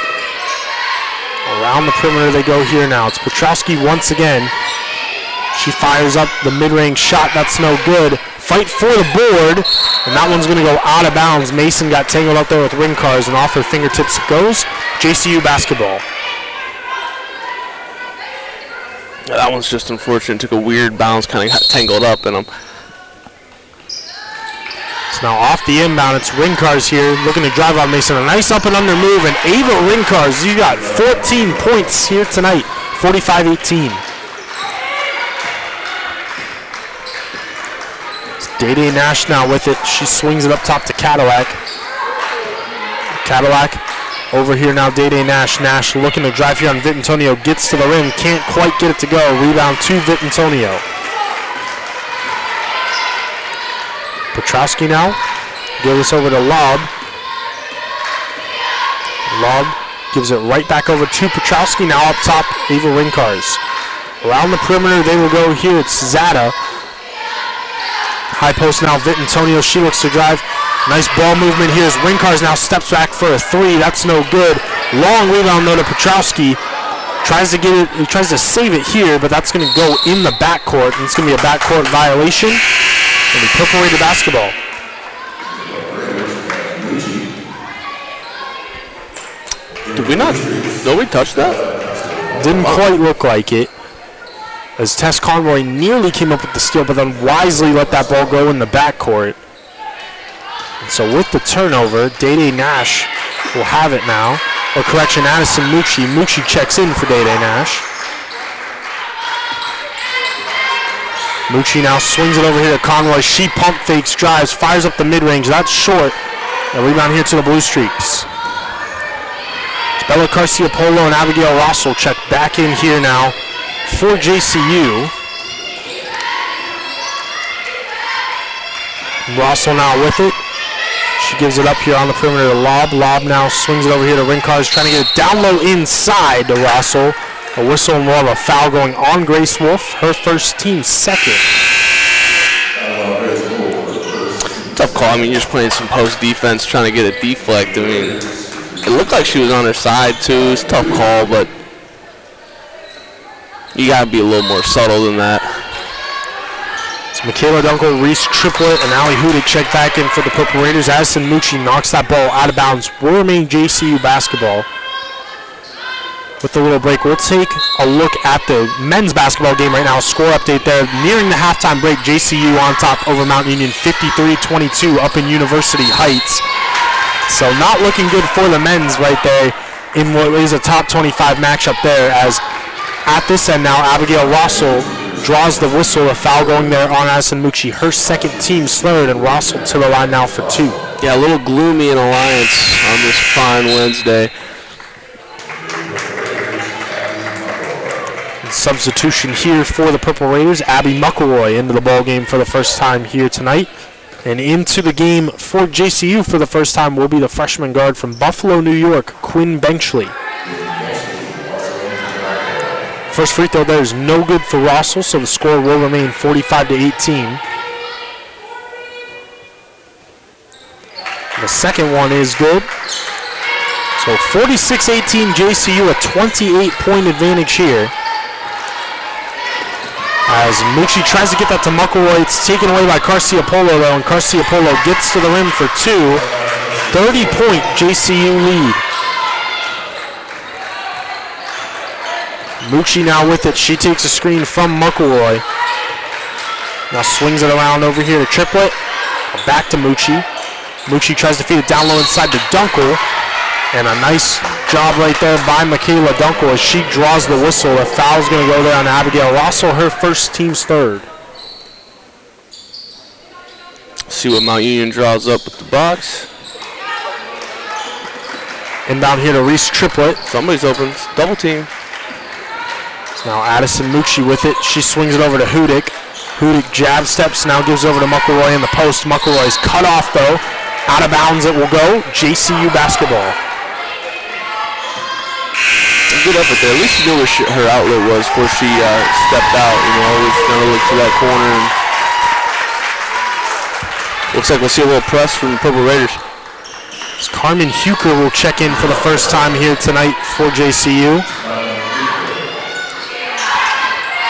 Around the perimeter they go here now. It's Petrowski once again. She fires up the mid-range shot. That's no good. Fight for the board, and that one's going to go out of bounds. Mason got tangled up there with Rincars, and off her fingertips it goes. JCU basketball. Yeah, that one's just unfortunate. Took a weird bounce, kind of got tangled up in them. So now off the inbound, it's Rincars here, looking to drive on Mason. A nice up and under move, and Ava Rincars, you got 14 points here tonight, 45-18. Day-Day Nash now with it. She swings it up top to Cadillac. Cadillac over here now, Day-Day Nash. Nash looking to drive here on Vittonio. Gets to the rim, can't quite get it to go. Rebound to Vittonio. Petrowski now. Give this over to Lobb. Lob gives it right back over to Petrowski. Now up top, Ava Rinkars. Around the perimeter, they will go here. It's Zada. High post now, Vitantonio. She looks to drive. Nice ball movement here as Rinkars now steps back for a three. That's no good. Long rebound though to Petrowski. Tries to get it. He tries to save it here, but that's going to go in the backcourt, and it's going to be a backcourt violation. And the Purple Raider basketball. Did we not? Nobody touched that? Didn't quite look like it. As Tess Conroy nearly came up with the steal, but then wisely let that ball go in the backcourt. And so with the turnover, Day Nash will have it now. Or correction, Addison Mucci. Mucci checks in for Day Nash. Mucci now swings it over here to Conroy. She pump fakes, drives, fires up the mid-range. That's short. A rebound here to the Blue Streaks. Bella Garcia-Polo and Abigail Rossell check back in here now for JCU. Rossell now with it. She gives it up here on the perimeter to Lob. Lob now swings it over here to Rinkars, trying to get it down low inside to Rossell. A whistle and more of a foul going on Grace Wolf, her first, team second. Tough call. I mean, you're just playing some post defense, trying to get a deflect. I mean, it looked like she was on her side too. It's a tough call, but you gotta be a little more subtle than that. It's Michaela Dunkel, Reese Triplett, and Allie Hudick check back in for the Purple Raiders. Addison Mucci knocks that ball out of bounds. Will remain JCU basketball. With the little break, we'll take a look at the men's basketball game right now. Score update there. Nearing the halftime break, JCU on top over Mount Union, 53-22 up in University Heights. So not looking good for the men's right there in what is a top 25 matchup there, as at this end now, Abigail Rossell draws the whistle, a foul going there on Addison Mucci, her second, team's third, and Rossell to the line now for two. Yeah, a little gloomy in Alliance on this fine Wednesday. Substitution here for the Purple Raiders. Abby McElroy into the ball game for the first time here tonight. And into the game for JCU for the first time will be the freshman guard from Buffalo, New York, Quinn Benchley. First free throw there is no good for Rossell, so the score will remain 45-18. The second one is good. So 46-18 JCU, a 28-point advantage here. As Mucci tries to get that to McElroy, it's taken away by Garcia-Polo though, and Garcia-Polo gets to the rim for two. 30-point JCU lead. Mucci now with it. She takes a screen from McElroy. Now swings it around over here to Triplett. Back to Mucci. Mucci tries to feed it down low inside to Dunkel. And a nice job right there by Michaela Dunkel as she draws the whistle. A foul's going to go there on Abigail Rossell, her first, team's third. See what Mount Union draws up with the box. Inbound here to Reese Triplett. Somebody's open. It's double team. It's now Addison Mucci with it. She swings it over to Hudick. Hudick jab steps, now gives over to McElroy in the post. McElroy's cut off though. Out of bounds it will go. JCU basketball. Good effort there. At least you knew where her outlet was before she stepped out. You know, always gonna look to that corner. And looks like we'll see a little press from the Purple Raiders. Carmen Huker will check in for the first time here tonight for JCU.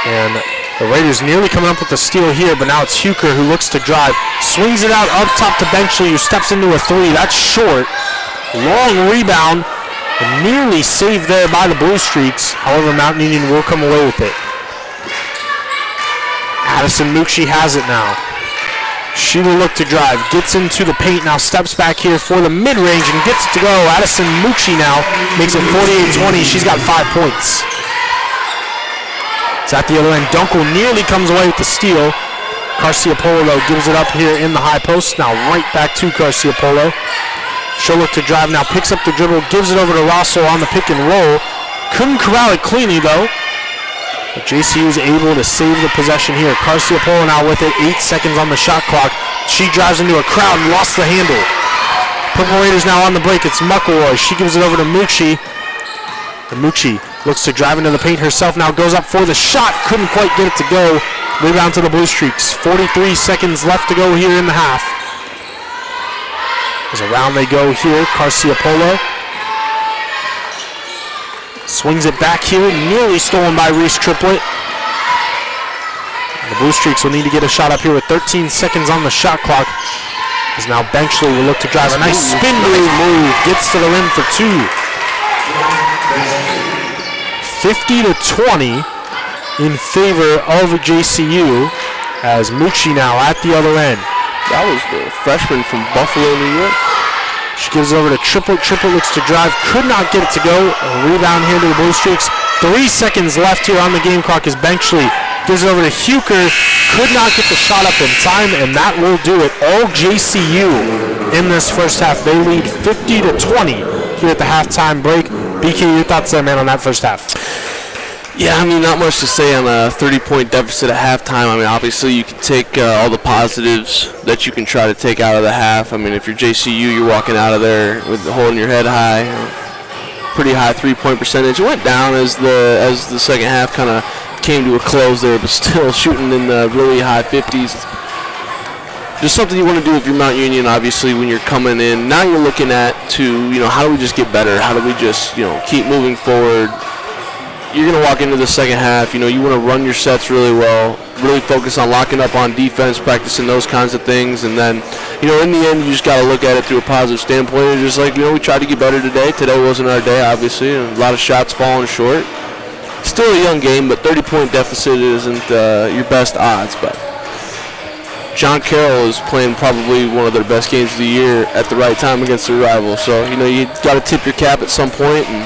And the Raiders nearly coming up with the steal here, but now it's Huker who looks to drive. Swings it out up top to Benchley, who steps into a three. That's short. Long rebound. And nearly saved there by the Blue Streaks. However, Mount Union will come away with it. Addison Mucci has it now. She will look to drive. Gets into the paint now. Steps back here for the mid-range and gets it to go. Addison Mucci now makes it 48-20. She's got 5 points. It's at the other end. Dunkel nearly comes away with the steal. Garcia-Polo gives it up here in the high post. Now right back to Garcia-Polo. She'll look to drive now, picks up the dribble, gives it over to Rossell on the pick and roll. Couldn't corral it cleanly though. But JCU is able to save the possession here. Garcia-Polo now with it, 8 seconds on the shot clock. She drives into a crowd and lost the handle. Purple Raiders now on the break. It's McElroy. She gives it over to Mucci. And Mucci looks to drive into the paint herself. Now goes up for the shot. Couldn't quite get it to go. Rebound to the Blue Streaks. 43 seconds left to go here in the half. As around they go here. Garcia Polo swings it back here. Nearly stolen by Reese Triplett. The Blue Streaks will need to get a shot up here with 13 seconds on the shot clock. As now Benchley will look to drive a nice spin move. Gets to the rim for two. 50-20 in favor of JCU. As Mucci now at the other end. That was the freshman from Buffalo, New York. She gives it over to Triplett. Triplett looks to drive. Could not get it to go. A rebound here to the Blue Streaks. 3 seconds left here on the game clock as Benchley gives it over to Huker. Could not get the shot up in time, and that will do it. All JCU in this first half. They lead 50-20 here at the halftime break. BK, your thoughts there, man, on that first half? Yeah, I mean, not much to say on a 30-point deficit at halftime. I mean, obviously, you can take all the positives that you can try to take out of the half. I mean, if you're JCU, you're walking out of there with holding your head high. Pretty high three-point percentage. It went down as the second half kind of came to a close there, but still shooting in the really high 50s. Just something you want to do if you're Mount Union, obviously, when you're coming in. Now you're looking at how do we just get better? How do we just, keep moving forward? You're going to walk into the second half, you want to run your sets really well, really focus on locking up on defense, practicing those kinds of things, and then, in the end, you just got to look at it through a positive standpoint. It's just like, we tried to get better today. Today wasn't our day, obviously, and a lot of shots falling short. Still a young game, but 30-point deficit isn't your best odds, but John Carroll is playing probably one of their best games of the year at the right time against their rival. So, you got to tip your cap at some point, and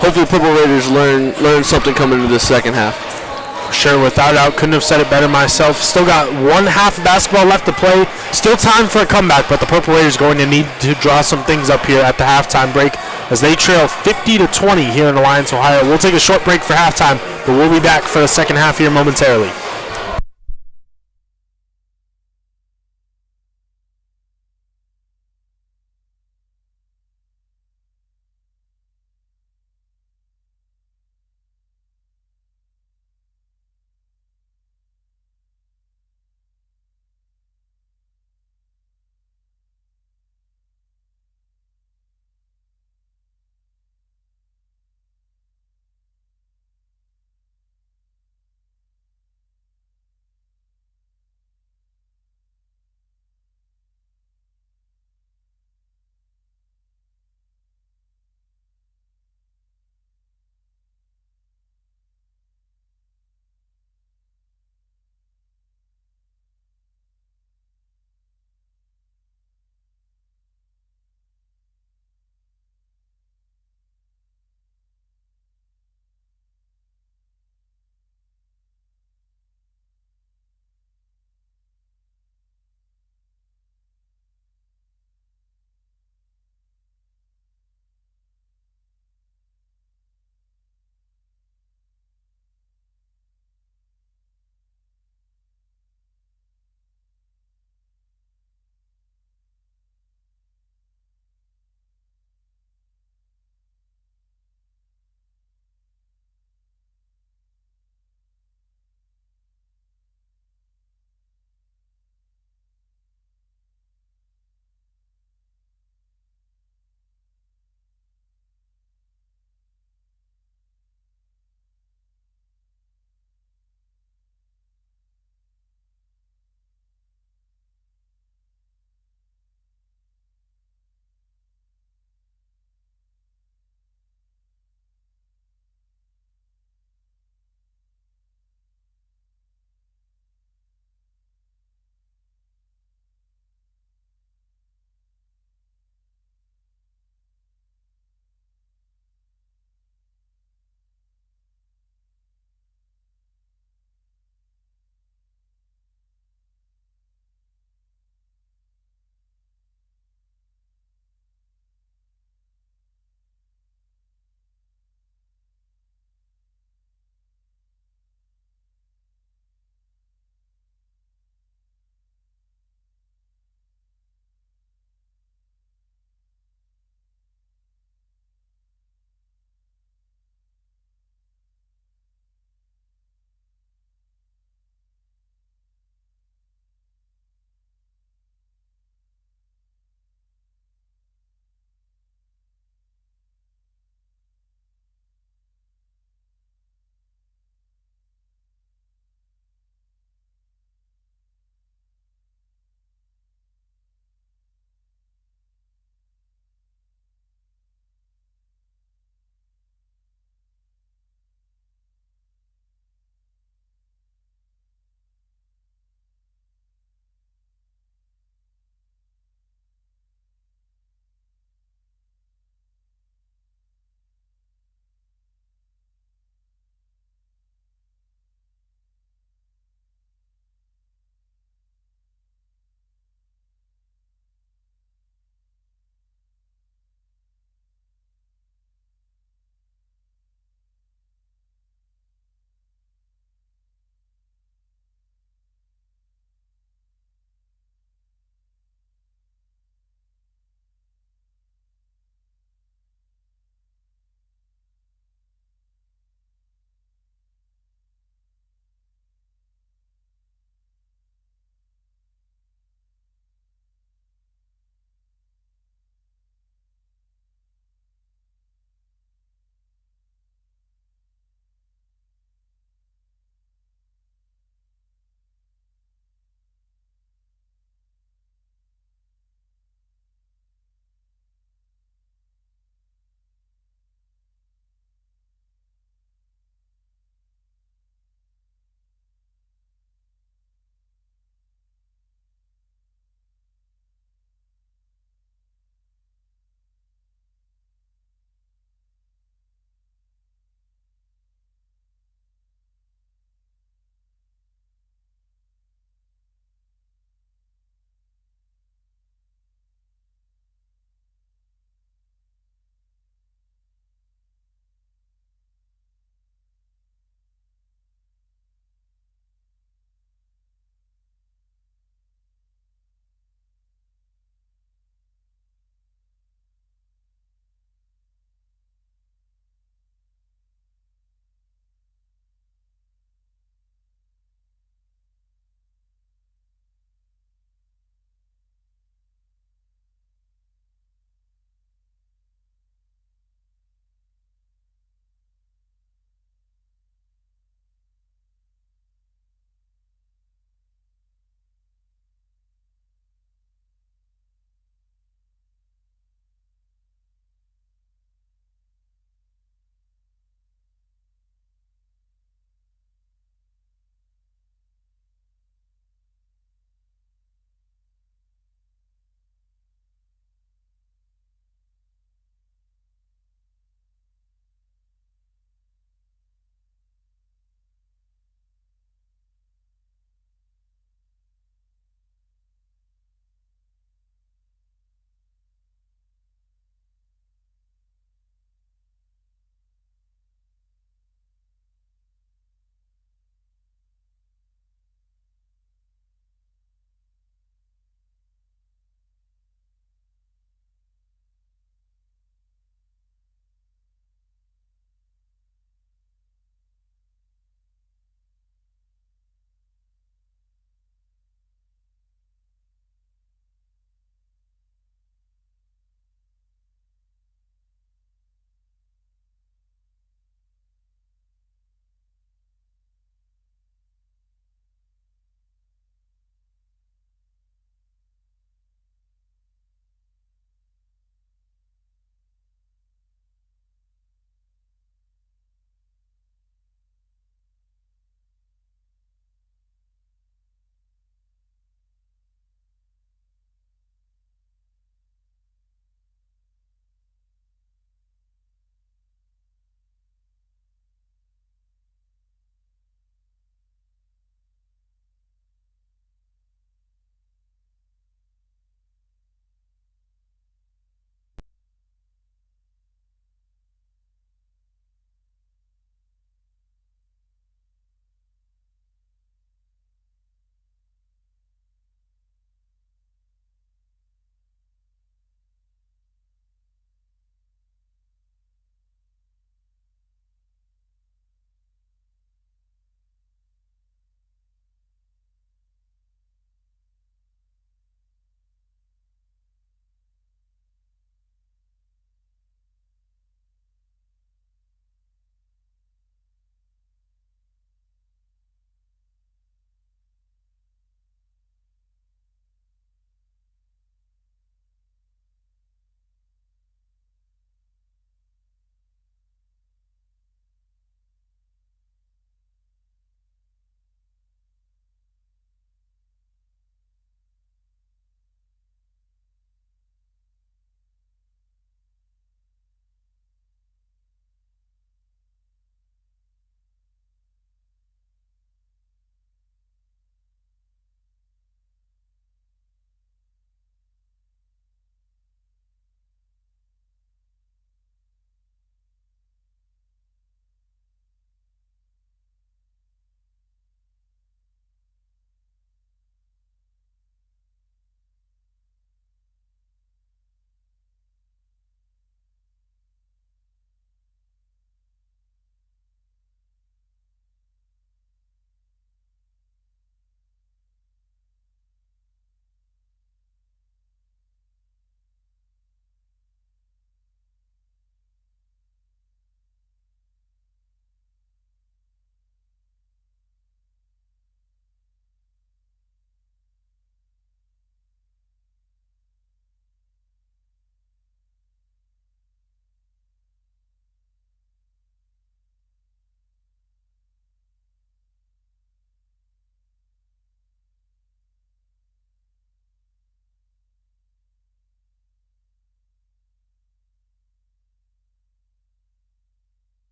hopefully Purple Raiders learn something coming into this second half. Sure, without a doubt, couldn't have said it better myself. Still got one half of basketball left to play. Still time for a comeback, but the Purple Raiders going to need to draw some things up here at the halftime break as they trail 50-20 here in Alliance, Ohio. We'll take a short break for halftime, but we'll be back for the second half here momentarily.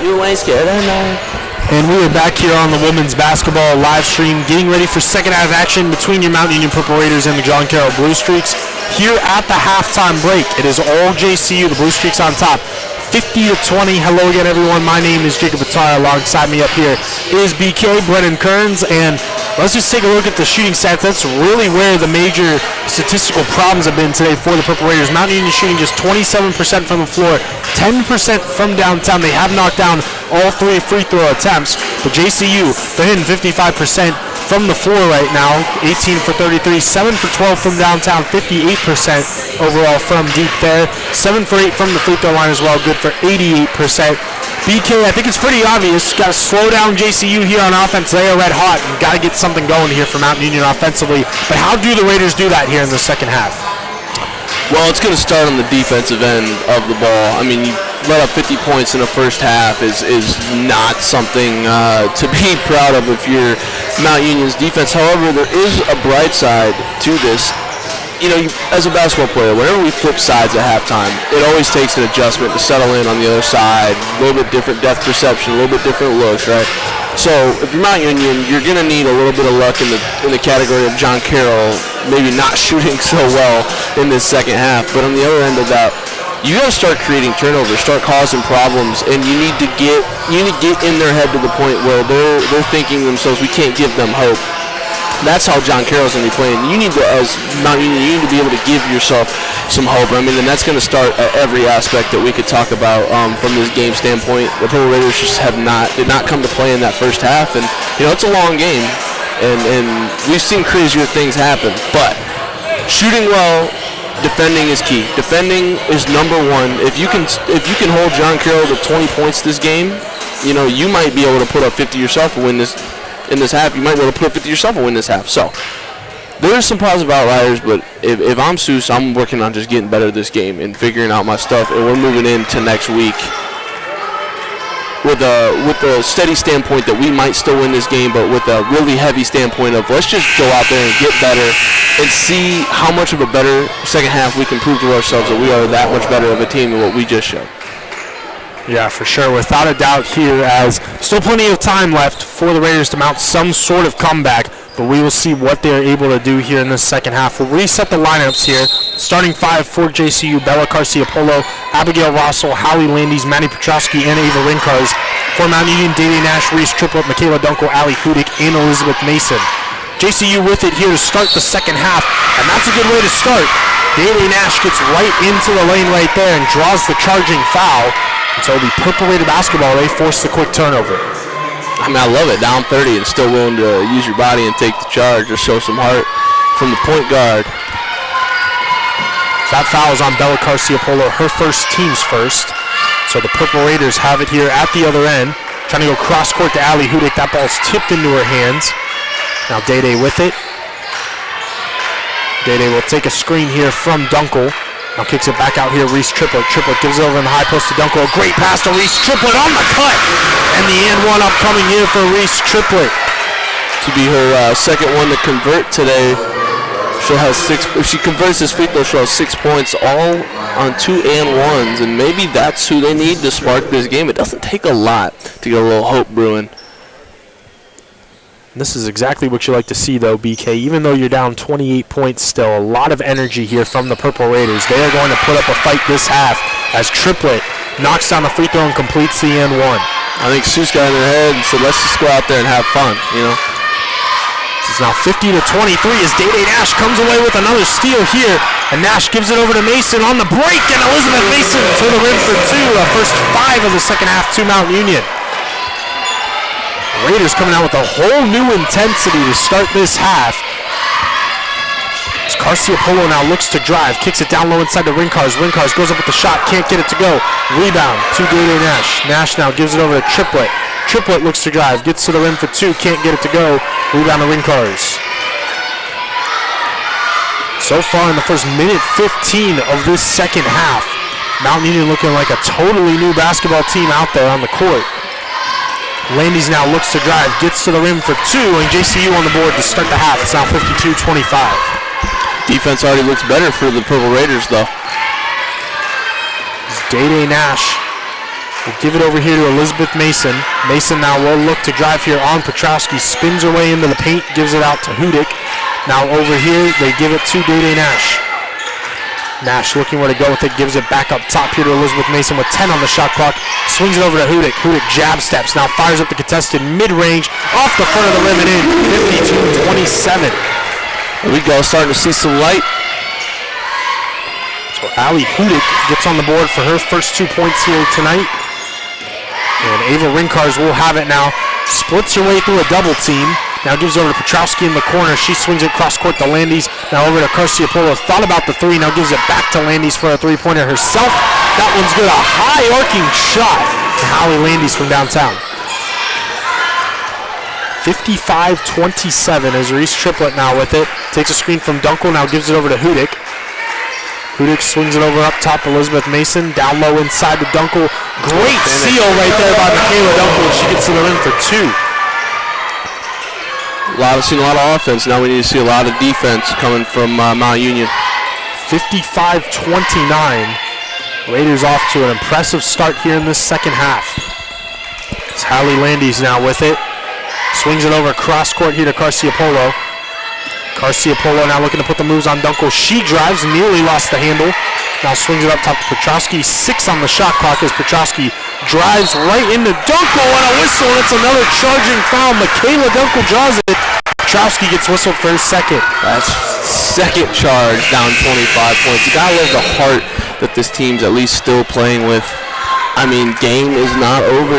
You ain't scared of none. And we are back here on the women's basketball live stream, getting ready for second half action between your Mount Union Purple Raiders and the John Carroll Blue Streaks. Here at the halftime break, it is all JCU, the Blue Streaks on top, 50-20. Hello again, everyone. My name is Jacob Atara. Alongside me up here is BK, Brennan Kearns, and let's just take a look at the shooting stats. That's really where the major statistical problems have been today for the Purple Raiders. Mount Union shooting just 27% from the floor, 10% from downtown. They have knocked down all 3 free throw attempts. But JCU, they're hitting 55% from the floor right now, 18 for 33, 7 for 12 from downtown, 58% overall from deep there, 7 for 8 from the free throw line as well, good for 88%. BK, I think it's pretty obvious, got to slow down JCU here on offense. They are red hot and got to get something going here for Mount Union offensively. But how do the Raiders do that here in the second half? Well, it's going to start on the defensive end of the ball. I mean, you let up 50 points in the first half is not something to be proud of if you're Mount Union's defense. However, there is a bright side to this. You know, as a basketball player, whenever we flip sides at halftime, it always takes an adjustment to settle in on the other side. A little bit different depth perception, a little bit different looks, right? So if you're Mount Union, you're going to need a little bit of luck in the category of John Carroll maybe not shooting so well in this second half. But on the other end of that, you got to start creating turnovers, start causing problems, and you need to get in their head to the point where they're thinking to themselves, we can't give them hope. That's how John Carroll's going to be playing. You need to, as Mount Union, you need to be able to give yourself some hope. I mean, and that's going to start at every aspect that we could talk about from this game standpoint. The Purple Raiders just did not come to play in that first half, and you know it's a long game, and we've seen crazier things happen. But shooting well, defending is key. Defending is number one. If you can hold John Carroll to 20 points this game, you know you might be able to put up 50 yourself and win this. In this half, you might be able to put up 50 yourself and win this half. So there are some positive outliers, but if I'm Seuss, I'm working on just getting better at this game and figuring out my stuff, and we're moving into next week with a steady standpoint that we might still win this game, but with a really heavy standpoint of let's just go out there and get better and see how much of a better second half we can prove to ourselves that we are that much better of a team than what we just showed. Yeah, for sure. Without a doubt here, as still plenty of time left for the Raiders to mount some sort of comeback, but we will see what they're able to do here in this second half. We'll reset the lineups here. Starting 5 for JCU, Bella Garcia-Polo, Abigail Rossell, Howie Landis, Manny Petrosky, and Ava Rinkars. For Mount Union, Dede Nash, Reese Triplett, Michaela Dunkel, Allie Hudick, and Elizabeth Mason. JCU with it here to start the second half, and that's a good way to start. Dede Nash gets right into the lane right there and draws the charging foul. And so the Purple Raider basketball, they force the quick turnover. I mean, I love it. Down 30 and still willing to use your body and take the charge or show some heart from the point guard. That foul is on Bella Garcia-Polo, her first, team's first. So the Purple Raiders have it here at the other end. Trying to go cross court to Allie Hudick. That ball's tipped into her hands. Now Dede with it. Dede will take a screen here from Dunkel. Now kicks it back out here, Reese Triplett. Triplett gives it over in the high post to Dunkel. A great pass to Reese Triplett on the cut. And the and one upcoming here for Reese Triplett. To be her second one to convert today. She'll have 6. If she converts this free throw, she'll have 6 points, all on 2 and 1s. And maybe that's who they need to spark this game. It doesn't take a lot to get a little hope brewing. This is exactly what you like to see, though, BK. Even though you're down 28 points still, a lot of energy here from the Purple Raiders. They are going to put up a fight this half as Triplett knocks down the free throw and completes the and one. I think Seuss got in their head and said, let's just go out there and have fun, you know. This is now 50-23 as Dede Nash comes away with another steal here. And Nash gives it over to Mason on the break, and Elizabeth Mason to the rim for 2. First 5 of the second half to Mount Union. Raiders coming out with a whole new intensity to start this half. As Garcia-Polo now looks to drive, kicks it down low inside to Rinkars. Rinkars goes up with the shot, can't get it to go. Rebound to Dede Nash. Nash now gives it over to Triplett. Triplett looks to drive, gets to the rim for 2, can't get it to go. Rebound to Rinkars. So far in the first minute 15 of this second half, Mount Union looking like a totally new basketball team out there on the court. Landis now looks to drive, gets to the rim for 2, and JCU on the board to start the half. It's now 52-25. Defense already looks better for the Purple Raiders, though. Dede Nash We'll give it over here to Elizabeth Mason. Mason now will look to drive here on Petrowski. Spins her way into the paint, gives it out to Hudick. Now over here, they give it to Day Nash. Nash looking where to go with it, gives it back up top here to Elizabeth Mason with 10 on the shot clock. Swings it over to Hudick. Hudick jab steps, now fires up the contested mid-range, off the front of the rim and in, 52-27. There we go, starting to see some light. So Allie Hudick gets on the board for her first 2 points here tonight. And Ava Rinkars will have it now. Splits her way through a double team. Now gives over to Petrowski in the corner. She swings it cross court to Landis. Now over to Garcia-Polo. Thought about the three. Now gives it back to Landis for a three-pointer herself. That one's good. A high arcing shot to Holly Landis from downtown. 55-27 as Reese Triplett now with it. Takes a screen from Dunkel. Now gives it over to Hudick. Hudick swings it over up top. Elizabeth Mason down low inside to Dunkel. Great seal right there by Michaela Dunkel. She gets to the rim for two. Seen a lot of offense. Now we need to see a lot of defense coming from Mount Union. 55-29. Raiders off to an impressive start here in this second half. It's Hallie Landis now with it. Swings it over cross court here to Garcia-Polo. Garcia-Polo now looking to put the moves on Dunkel. She drives, nearly lost the handle. Now swings it up top to Petrowski. 6 on the shot clock as Petrowski drives right into Dunkel and a whistle. And it's another charging foul. Michaela Dunkel draws it. Petrowski gets whistled for his second. That's second charge, down 25 points. You gotta love the heart that this team's at least still playing with. I mean, game is not over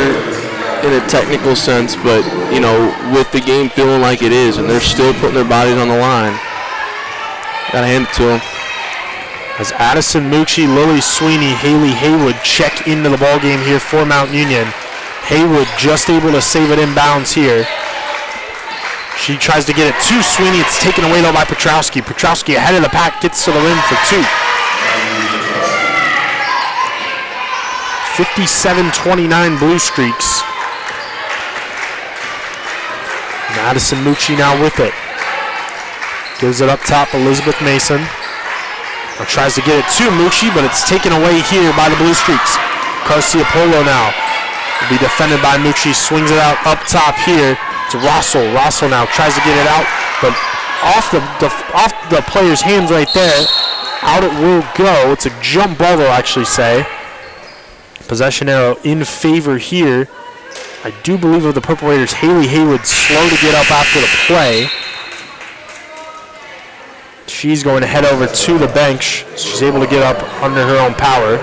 in a technical sense, but, you know, with the game feeling like it is, and they're still putting their bodies on the line. Gotta hand it to them. As Addison Mucci, Lily Sweeney, Haley Haywood check into the ball game here for Mount Union. Haywood just able to save it inbounds here. She tries to get it to Sweeney. It's taken away though by Petrowski. Petrowski ahead of the pack, gets to the rim for two. 57-29 Blue Streaks. Madison Mucci now with it. Gives it up top, Elizabeth Mason. Now tries to get it to Mucci, but it's taken away here by the Blue Streaks. Garcia-Polo now will be defended by Mucci. Swings it out up top here to Rossell. Rossell now tries to get it out, but off the player's hands right there. Out it will go. It's a jump ball, they'll actually say. Possession arrow in favor here. I do believe of the Purple Raiders, Haley Haywood slow to get up after the play. She's going to head over to the bench. She's able to get up under her own power.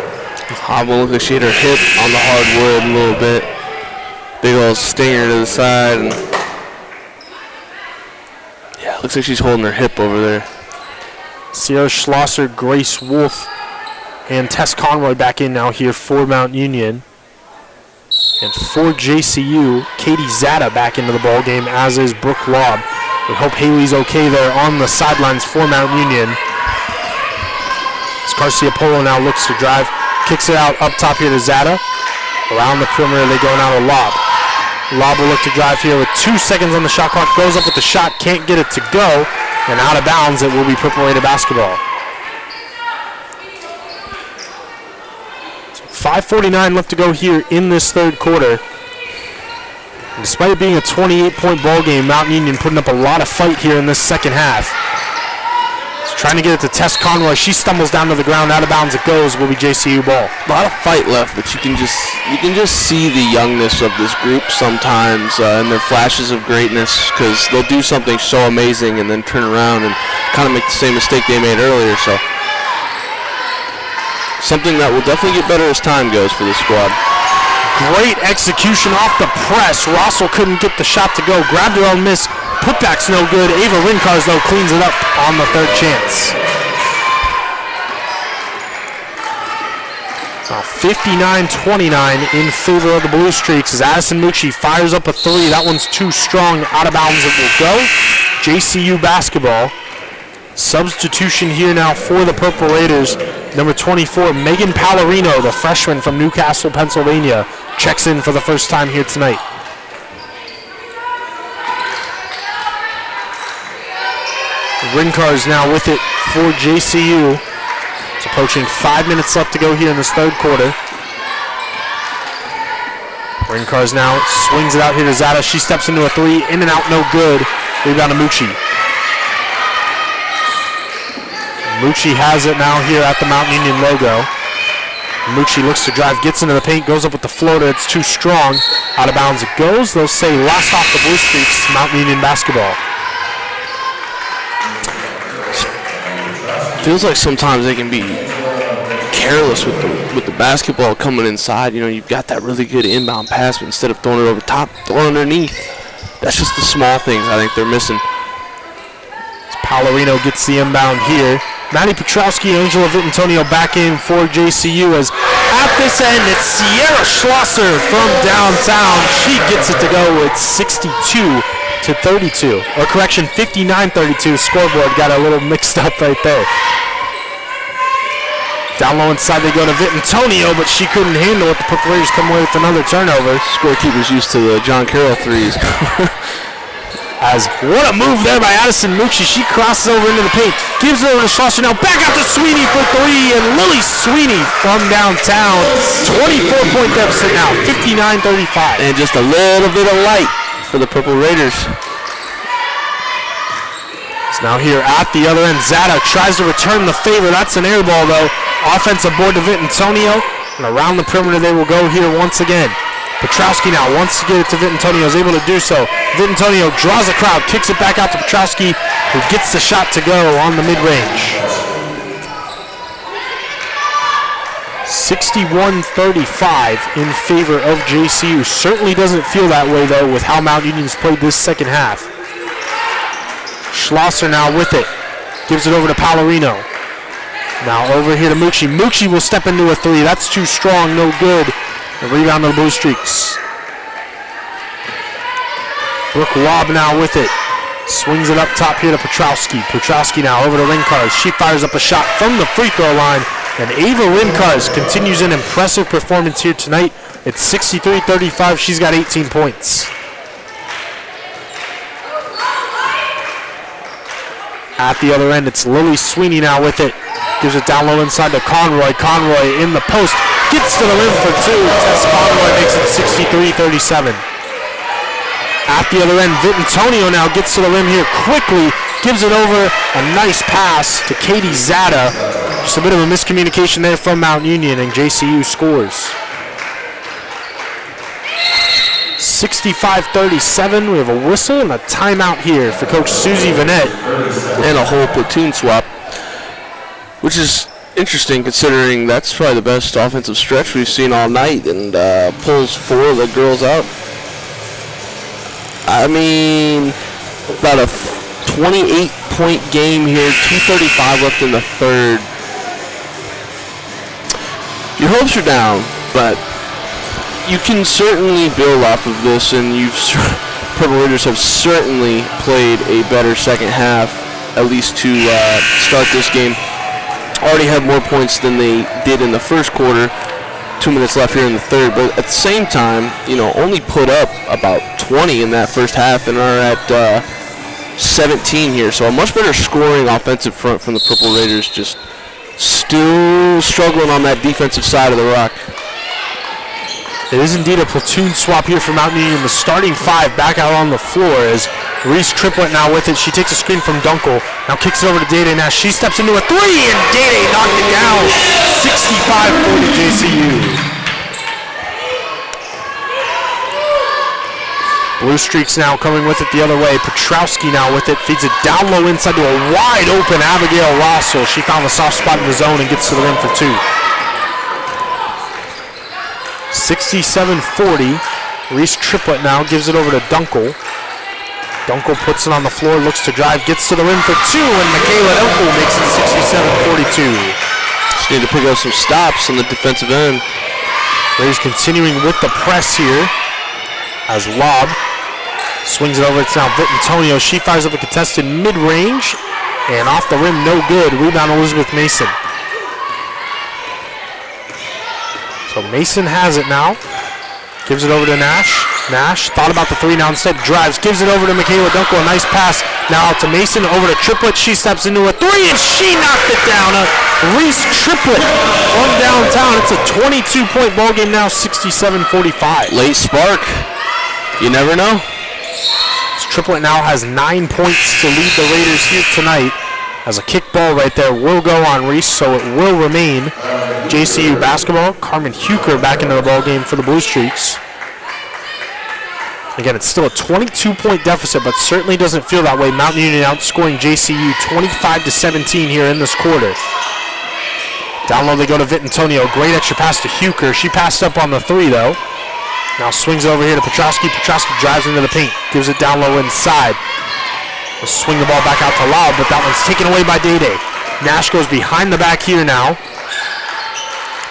Hobble looks like she hit her hip on the hardwood a little bit. Big old stinger to the side. And yeah, looks like she's holding her hip over there. Sierra Schlosser, Grace Wolf, and Tess Conroy back in now here for Mount Union. And for JCU, Katie Zada back into the ball game, as is Brooke Lobb. We hope Haley's okay there on the sidelines for Mount Union. As Garcia-Polo now looks to drive, kicks it out up top here to Zada. Around the perimeter, they go now to Lobb. Lobb will look to drive here with 2 seconds on the shot clock. Goes up with the shot, can't get it to go. And out of bounds, it will be Purple Raider basketball. 5:49 left to go here in this third quarter. And despite it being a 28-point ball game, Mount Union putting up a lot of fight here in this second half. So trying to get it to Tess Conroy. She stumbles down to the ground. Out of bounds it goes. Will be JCU ball. A lot of fight left, but you can just see the youngness of this group sometimes and their flashes of greatness, because they'll do something so amazing and then turn around and kind of make the same mistake they made earlier. So something that will definitely get better as time goes for this squad. Great execution off the press. Rossell couldn't get the shot to go. Grabbed her own miss. Putback's no good. Ava Rinkars, though, cleans it up on the third chance. 59-29 in favor of the Blue Streaks as Addison Mucci fires up a three. That one's too strong. Out of bounds it will go. JCU basketball. Substitution here now for the Purple Raiders. Number 24, Megan Pallarino, the freshman from Newcastle, Pennsylvania, checks in for the first time here tonight. Rinkars now with it for JCU. It's approaching 5 minutes left to go here in this third quarter. Ring cars now, swings it out here to Zada. She steps into a three, in and out, no good. Rebound to Mucci. Mucci has it now here at the Mount Union logo. Mucci looks to drive, gets into the paint, goes up with the floater. It's too strong. Out of bounds it goes. They'll say last off the Blue Streaks, Mount Union basketball. Feels like sometimes they can be careless with the basketball coming inside. You know, you've got that really good inbound pass, but instead of throwing it over top, throw it underneath. That's just the small things I think they're missing. Palorino gets the inbound here. Maddie Petrowski, Angela Vittantonio back in for JCU as at this end it's Sierra Schlosser from downtown. She gets it to go. It's 62-32. Or correction, 59-32. Scoreboard got a little mixed up right there. Down low inside they go to Vittantonio, but she couldn't handle it. The Purple Raiders come away with another turnover. Scorekeeper's used to the John Carroll threes. As what a move there by Addison Mucci. She crosses over into the paint, gives it over to Schlosser. Now back out to Sweeney for three, and Lily Sweeney from downtown. 24-point deficit now, 59-35. And just a little bit of light for the Purple Raiders. It's now here at the other end. Zada tries to return the favor. That's an air ball though. Offensive board to Vittantonio, and around the perimeter they will go here once again. Petrowski now wants to get it to Vittantonio, is able to do so. Vittantonio draws a crowd, kicks it back out to Petrowski, who gets the shot to go on the mid-range. 61-35 in favor of JCU. Certainly doesn't feel that way, though, with how Mount Union's played this second half. Schlosser now with it. Gives it over to Palorino. Now over here to Mucci. Mucci will step into a three. That's too strong, no good. The rebound to the Blue Streaks. Brooke Lobb now with it. Swings it up top here to Petrowski. Petrowski now over to Rincars. She fires up a shot from the free throw line. And Ava Rincars continues an impressive performance here tonight. It's 63-35. She's got 18 points. At the other end, it's Lily Sweeney now with it. Gives it down low inside to Conroy. Conroy in the post. Gets to the rim for two. Tess Conroy makes it 63-37. At the other end, Vittantonio now gets to the rim here quickly. Gives it over. A nice pass to Katie Zada. Just a bit of a miscommunication there from Mount Union, and JCU scores. 65-37. We have a whistle and a timeout here for Coach Susie Vanette. And a whole platoon swap, which is interesting considering that's probably the best offensive stretch we've seen all night, and pulls four of the girls out. I mean, about a 28-point game here, 2:35 left in the third. Your hopes are down, but you can certainly build off of this, and Purple Raiders have certainly played a better second half, at least to start this game. Already have more points than they did in the first quarter. 2 minutes left here in the third, but at the same time, you know, only put up about 20 in that first half and are at 17 here. So a much better scoring offensive front from the Purple Raiders, just still struggling on that defensive side of the rock. It is indeed a platoon swap here for Mount Union. The starting five back out on the floor as Reese Triplett now with it. She takes a screen from Dunkel. Now kicks it over to Dede Nash. She steps into a three, and Dede knocked it down. 65-40 JCU. Blue Streaks now coming with it the other way. Petrowski now with it. Feeds it down low inside to a wide open Abigail Rossel. She found the soft spot in the zone and gets to the rim for two. 67-40. Reese Triplett now gives it over to Dunkel. Dunkel puts it on the floor, looks to drive, gets to the rim for two, and Michaela Dunkel makes it 67-42. Just need to pick up some stops on the defensive end. Raiders continuing with the press here as Lobb swings it over. It's now Vittantonio. She fires up a contested mid-range, and off the rim, no good. Rebound Elizabeth Mason. So Mason has it now. Gives it over to Nash. Nash thought about the three, now instead drives. Gives it over to Michaela Dunkel. A nice pass. Now out to Mason. Over to Triplett. She steps into a three, and she knocked it down. A Reese triplet from downtown. It's a 22-point ball game now, 67-45. Late spark. You never know. This triplet now has 9 points to lead the Raiders here tonight. As a kick ball right there will go on Reese, so it will remain JCU basketball. Carmen Huker back into the ball game for the Blue Streaks. Again, it's still a 22-point deficit, but certainly doesn't feel that way. Mountain Union outscoring JCU 25-17 here in this quarter. Down low they go to Vitantonio. Great extra pass to Huker. She passed up on the three, though. Now swings over here to Petrowski. Petrowski drives into the paint. Gives it down low inside. We'll swing the ball back out to Loud, but that one's taken away by Day Day. Nash goes behind the back here now.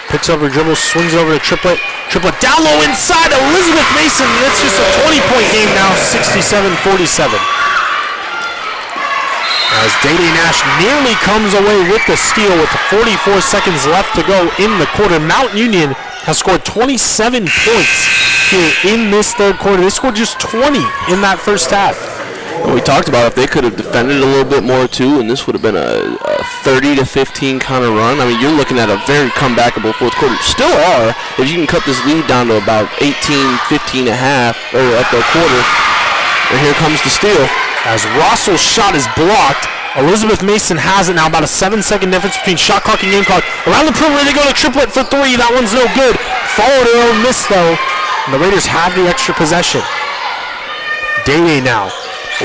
Picks up her dribble, swings over to Triplet. Triplet down low inside. Elizabeth Mason. It's just a 20-point game now, 67-47. As Day Day Nash nearly comes away with the steal with 44 seconds left to go in the quarter. Mount Union has scored 27 points here in this third quarter. They scored just 20 in that first half. Well, we talked about if they could have defended a little bit more too, and this would have been a 30-15 kind of run. I mean, you're looking at a very comebackable fourth quarter. Still are, if you can cut this lead down to about 18, 15 and a half, or at the quarter. And here comes the steal. As Russell's shot is blocked, Elizabeth Mason has it now. About a 7-second difference between shot clock and game clock. Around the perimeter, they go to Triplet for three. That one's no good. Followed her own miss, though. And the Raiders have the extra possession. Day Day now.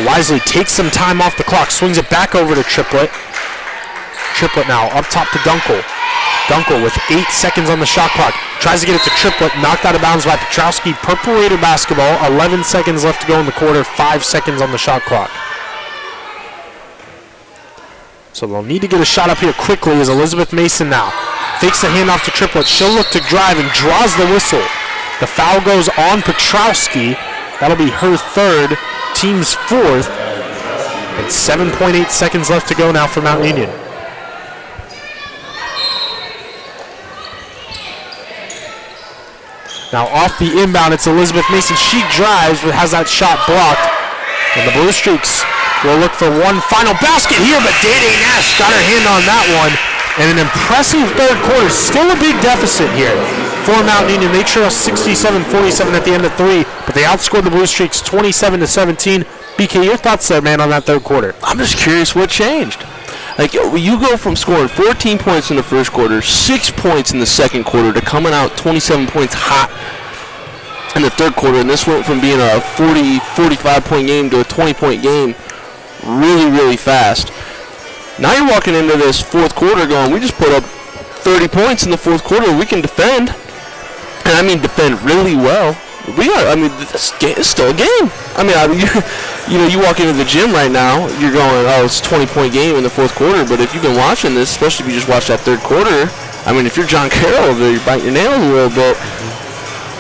Wisely takes some time off the clock, swings it back over to Triplet. Triplet now up top to Dunkel. Dunkel with 8 seconds on the shot clock. Tries to get it to Triplet, knocked out of bounds by Petrowski. Purple Raider basketball, 11 seconds left to go in the quarter, 5 seconds on the shot clock. So they'll need to get a shot up here quickly as Elizabeth Mason now fakes the handoff to Triplet. She'll look to drive and draws the whistle. The foul goes on Petrowski. That'll be her third, team's fourth. And 7.8 seconds left to go now for Mount Union. Now off the inbound, it's Elizabeth Mason. She drives, but has that shot blocked. And the Blue Streaks will look for one final basket here, but Day Day Nash got her hand on that one. And an impressive third quarter. Still a big deficit here for Mount Union. They trail 67-47 at the end of three, but they outscored the Blue Streaks 27-17. BK, your thoughts there, man, on that third quarter? I'm just curious what changed. Like, you go from scoring 14 points in the first quarter, 6 points in the second quarter, to coming out 27 points hot in the third quarter, and this went from being a 40, 45-point game to a 20-point game really, really fast. Now you're walking into this fourth quarter going, we just put up 30 points in the fourth quarter, we can defend. And I mean defend really well. This is still a game. You walk into the gym right now, you're going, oh, it's a 20-point game in the fourth quarter, but if you've been watching this, especially if you just watch that third quarter, I mean, if you're John Carroll, you're biting your nails a little bit.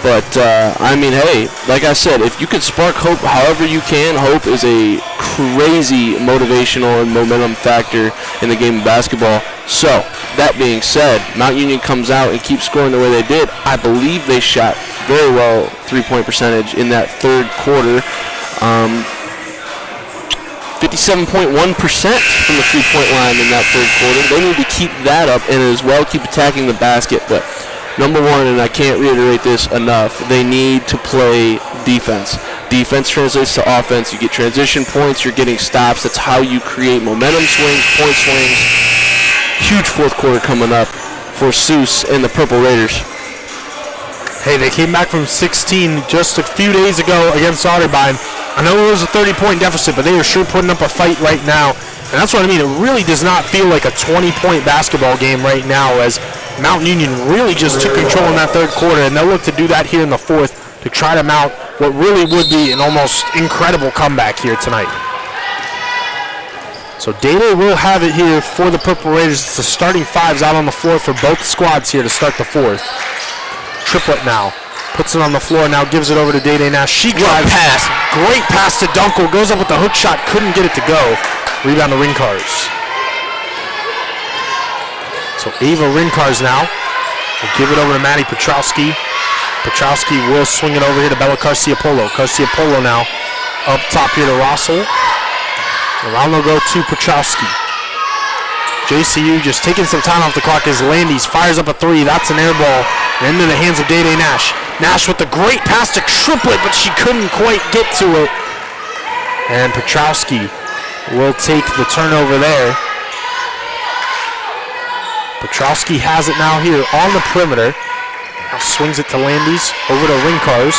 But, hey, like I said, if you could spark hope however you can, hope is a crazy motivational and momentum factor in the game of basketball. So, that being said, Mount Union comes out and keeps scoring the way they did. I believe they shot very well three-point percentage in that third quarter. 57.1% from the three-point line in that third quarter. They need to keep that up and as well keep attacking the basket. But number one, and I can't reiterate this enough, they need to play defense. Defense translates to offense. You get transition points, you're getting stops. That's how you create momentum swings, point swings. Huge fourth quarter coming up for Seuss and the Purple Raiders. Hey, they came back from 16 just a few days ago against Otterbein. I know it was a 30-point deficit, but they are sure putting up a fight right now. And that's what I mean. It really does not feel like a 20-point basketball game right now, as Mount Union really just took control in that third quarter, and they'll look to do that here in the fourth to try to mount what really would be an almost incredible comeback here tonight. So Day Day will have it here for the Purple Raiders. It's the starting fives out on the floor for both squads here to start the fourth. Triplet now. Puts it on the floor, now gives it over to Day Day Nash. She drives. Pass. Great pass to Dunkel. Goes up with the hook shot. Couldn't get it to go. Rebound to Rincars. So Ava Rincars now will give it over to Maddie Petrowski. Petrowski will swing it over here to Bella Garcia-Polo. Garcia-Polo now up top here to Rossell. Around they'll go to Petrowski. JCU just taking some time off the clock as Landis fires up a three. That's an air ball and into the hands of Day Nash. Nash with the great pass to Triplet, but she couldn't quite get to it. And Petrowski will take the turnover there. Petrowski has it now here on the perimeter. Now swings it to Landis, over to Rincars.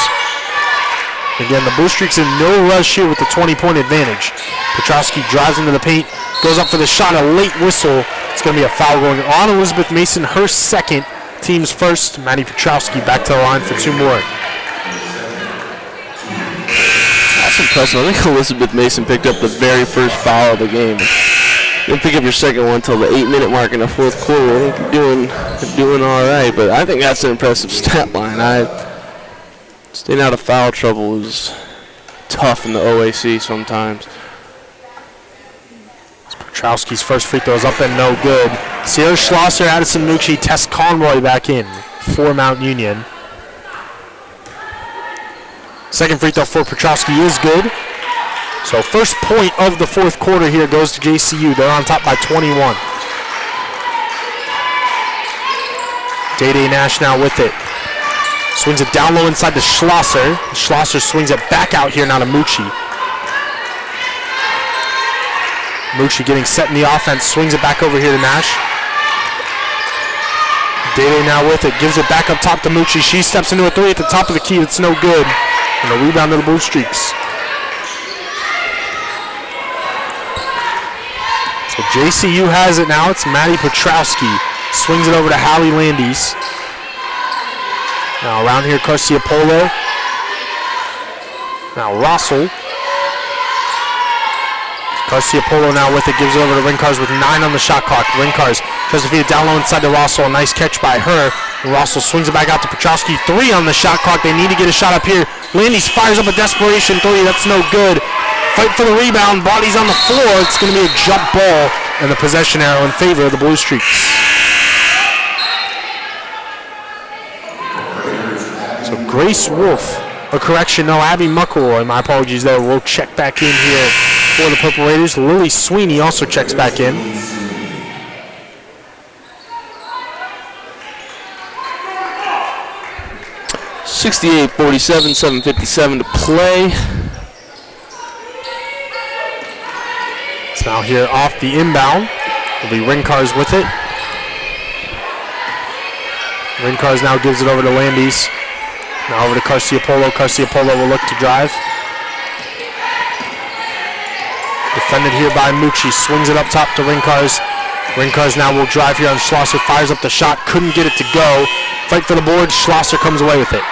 Again, the Blue Streaks in no rush here with the 20-point advantage. Petrowski drives into the paint, goes up for the shot, a late whistle. It's going to be a foul going on Elizabeth Mason, her second, team's first. Maddie Petrowski back to the line for two more. That's impressive. I think Elizabeth Mason picked up the very first foul of the game. You didn't pick up your second one until the 8-minute mark in the fourth quarter. I think you're doing all right, but I think that's an impressive stat line. Staying out of foul trouble is tough in the OAC sometimes. Petrowski's first free throw is up and no good. Sierra Schlosser, Addison Mucci, Tess Conroy back in for Mount Union. Second free throw for Petrowski is good. So first point of the fourth quarter here goes to JCU. They're on top by 21. Day Nash now with it. Swings it down low inside to Schlosser. Schlosser swings it back out here now to Mucci. Mucci getting set in the offense, swings it back over here to Nash. Day now with it, gives it back up top to Mucci. She steps into a three at the top of the key. It's no good. And a rebound to the Blue Streaks. So JCU has it now. It's Maddie Petrowski. Swings it over to Hallie Landis. Now around here, Garcia Polo. Now Rossell. Garcia Polo now with it, gives it over to Rincars with 9 on the shot clock. Rincars tries to feed it down low inside to Rossell. A nice catch by her. And Rossell swings it back out to Petrowski. 3 on the shot clock. They need to get a shot up here. Landis fires up a desperation 3. That's no good. Fight for the rebound. Bodies on the floor. It's going to be a jump ball and the possession arrow in favor of the Blue Streaks. So Grace Wolf, a correction, no, Abby Muckleroy, my apologies there, will check back in here for the Purple Raiders. Lily Sweeney also checks back in. .68-47, 7:57 to play. It's now here off the inbound. Will be Rincars with it. Rincars now gives it over to Landis. Now over to Garcia Polo. Garcia Polo will look to drive. Defended here by Mucci. Swings it up top to Rincars. Rincars now will drive here on Schlosser. Fires up the shot. Couldn't get it to go. Fight for the board. Schlosser comes away with it.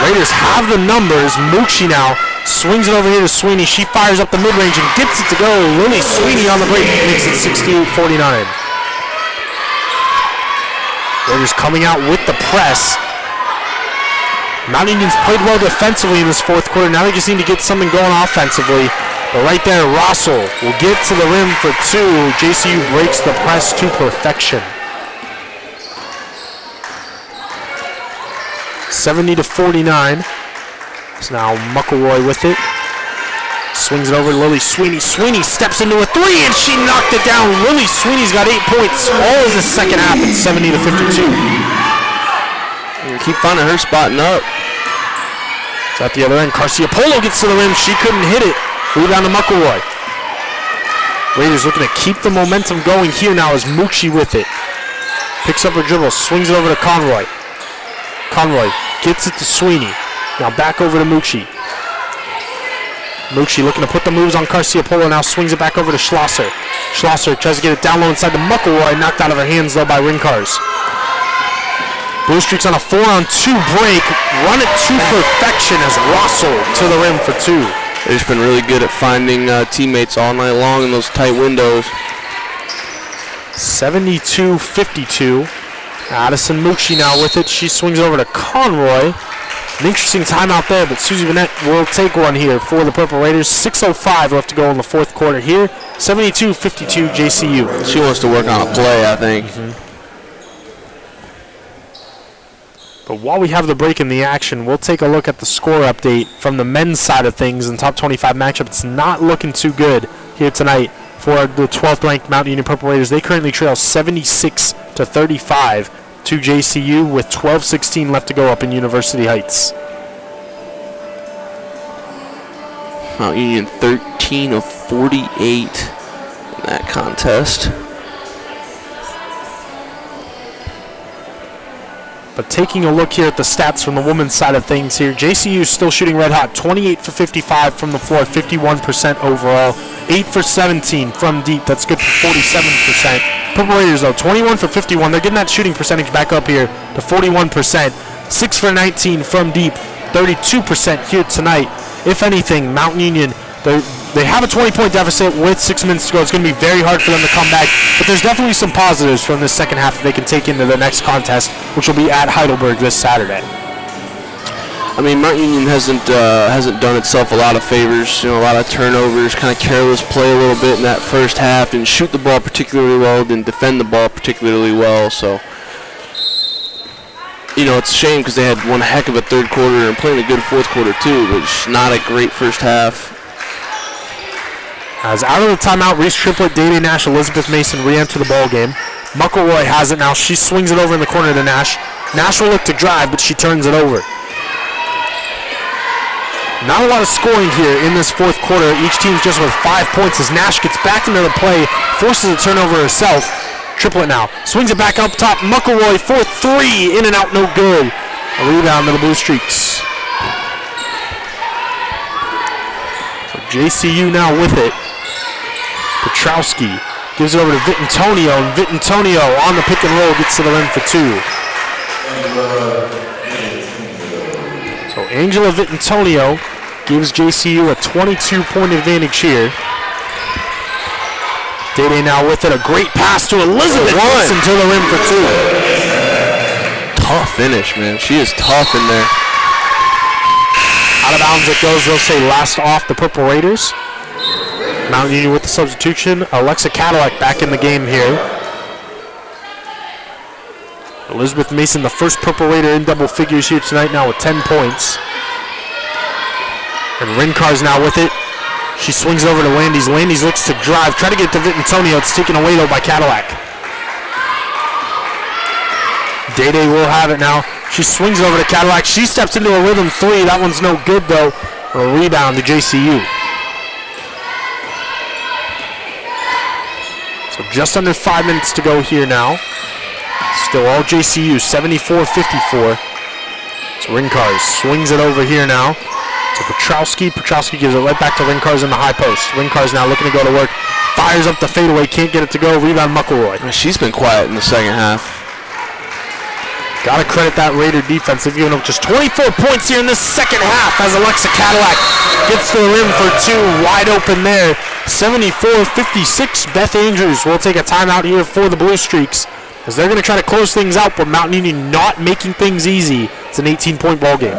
Raiders have the numbers. Mucci now swings it over here to Sweeney. She fires up the mid-range and gets it to go. Lily Sweeney on the break makes it 68-49. Raiders coming out with the press. Mount Union's played well defensively in this fourth quarter. Now they just need to get something going offensively. But right there, Rossell will get to the rim for 2. JCU breaks the press to perfection. 70-49. So now Muckleroy with it. Swings it over to Lily Sweeney. Sweeney steps into a 3 and she knocked it down. Lily Sweeney's got 8 points all in the second half. It's 70-52. Keep finding her spotting up. It's at the other end. Garcia Polo gets to the rim. She couldn't hit it. Rebound to Muckleroy. Raiders looking to keep the momentum going here now as Mucci with it. Picks up her dribble. Swings it over to Conroy. Conroy gets it to Sweeney. Now back over to Mucci. Mucci looking to put the moves on Garcia Polo. Now swings it back over to Schlosser. Schlosser tries to get it down low inside to Muckleroy. Knocked out of her hands though by Rincars. Blue Streaks on a 4-on-2 break. Run it to perfection as Rossell to the rim for 2. They've just been really good at finding teammates all night long in those tight windows. 72-52. Addison Mucci now with it. She swings over to Conroy. An interesting timeout there, but Susie Vanette will take one here for the Purple Raiders. 6:05 left to go in the fourth quarter here. 72-52 JCU. She wants to work on a play, I think. But while we have the break in the action, we'll take a look at the score update from the men's side of things in top 25 matchup. It's not looking too good here tonight for the 12th ranked Mount Union Purple Raiders. They currently trail 76-35 to JCU with 12:16 left to go up in University Heights. Mount Union 13 of 48 in that contest. But taking a look here at the stats from the women's side of things here, JCU is still shooting red hot, 28 for 55 from the floor, 51% overall, 8 for 17 from deep. That's good for 47%. Purple Raiders, though, 21 for 51. They're getting that shooting percentage back up here to 41%. 6 for 19 from deep, 32% here tonight. If anything, Mount Union, they have a 20-point deficit with 6 minutes to go. It's going to be very hard for them to come back, but there's definitely some positives from this second half that they can take into the next contest, which will be at Heidelberg this Saturday. I mean, Mount Union hasn't done itself a lot of favors. You know, a lot of turnovers, kind of careless play a little bit in that first half. Didn't shoot the ball particularly well, didn't defend the ball particularly well. So, you know, it's a shame because they had one heck of a third quarter and playing a good fourth quarter too, but it's not a great first half. As out of the timeout, Reese Triplett, Day-Day Nash, Elizabeth Mason re-enter the ball game. Muckleroy has it now. She swings it over in the corner to Nash. Nash will look to drive, but she turns it over. Not a lot of scoring here in this fourth quarter. Each team's just with 5 points as Nash gets back into the play, forces a turnover herself. Triplett now swings it back up top. Muckleroy for 3, in and out, no good. A rebound to the Blue Streaks. So JCU now with it. Petrowski gives it over to Vitantonio, and Vitantonio on the pick and roll gets to the rim for 2. So Angela Vitantonio gives JCU a 22-point advantage here. Day-Day now with it, a great pass to Elizabeth Wilson to the rim for 2. Tough finish, man. She is tough in there. Out of bounds it goes. They'll say last off the Purple Raiders. Mount Union with the substitution. Alexa Cadillac back in the game here. Elizabeth Mason, the first Purple Raider in double figures here tonight now with 10 points. And Rinkar's now with it. She swings over to Landis. Landis looks to drive. Try to get to Vitantonio. It's taken away though by Cadillac. Day-Day will have it now. She swings over to Cadillac. She steps into a rhythm 3. That one's no good though. A rebound to JCU. So just under 5 minutes to go here now. Still all JCU, 74-54. So Rinkars swings it over here now to Petrowski. Petrowski gives it right back to Rinkars in the high post. Rinkars now looking to go to work. Fires up the fadeaway, can't get it to go. Rebound Muckleroy. She's been quiet in the second half. Got to credit that Raider defense. They've given up just 24 points here in this second half as Alexa Cadillac gets to the rim for 2. Wide open there. 74-56. Beth Andrews will take a timeout here for the Blue Streaks as they're going to try to close things out, but Mount Union not making things easy. It's an 18-point ball game.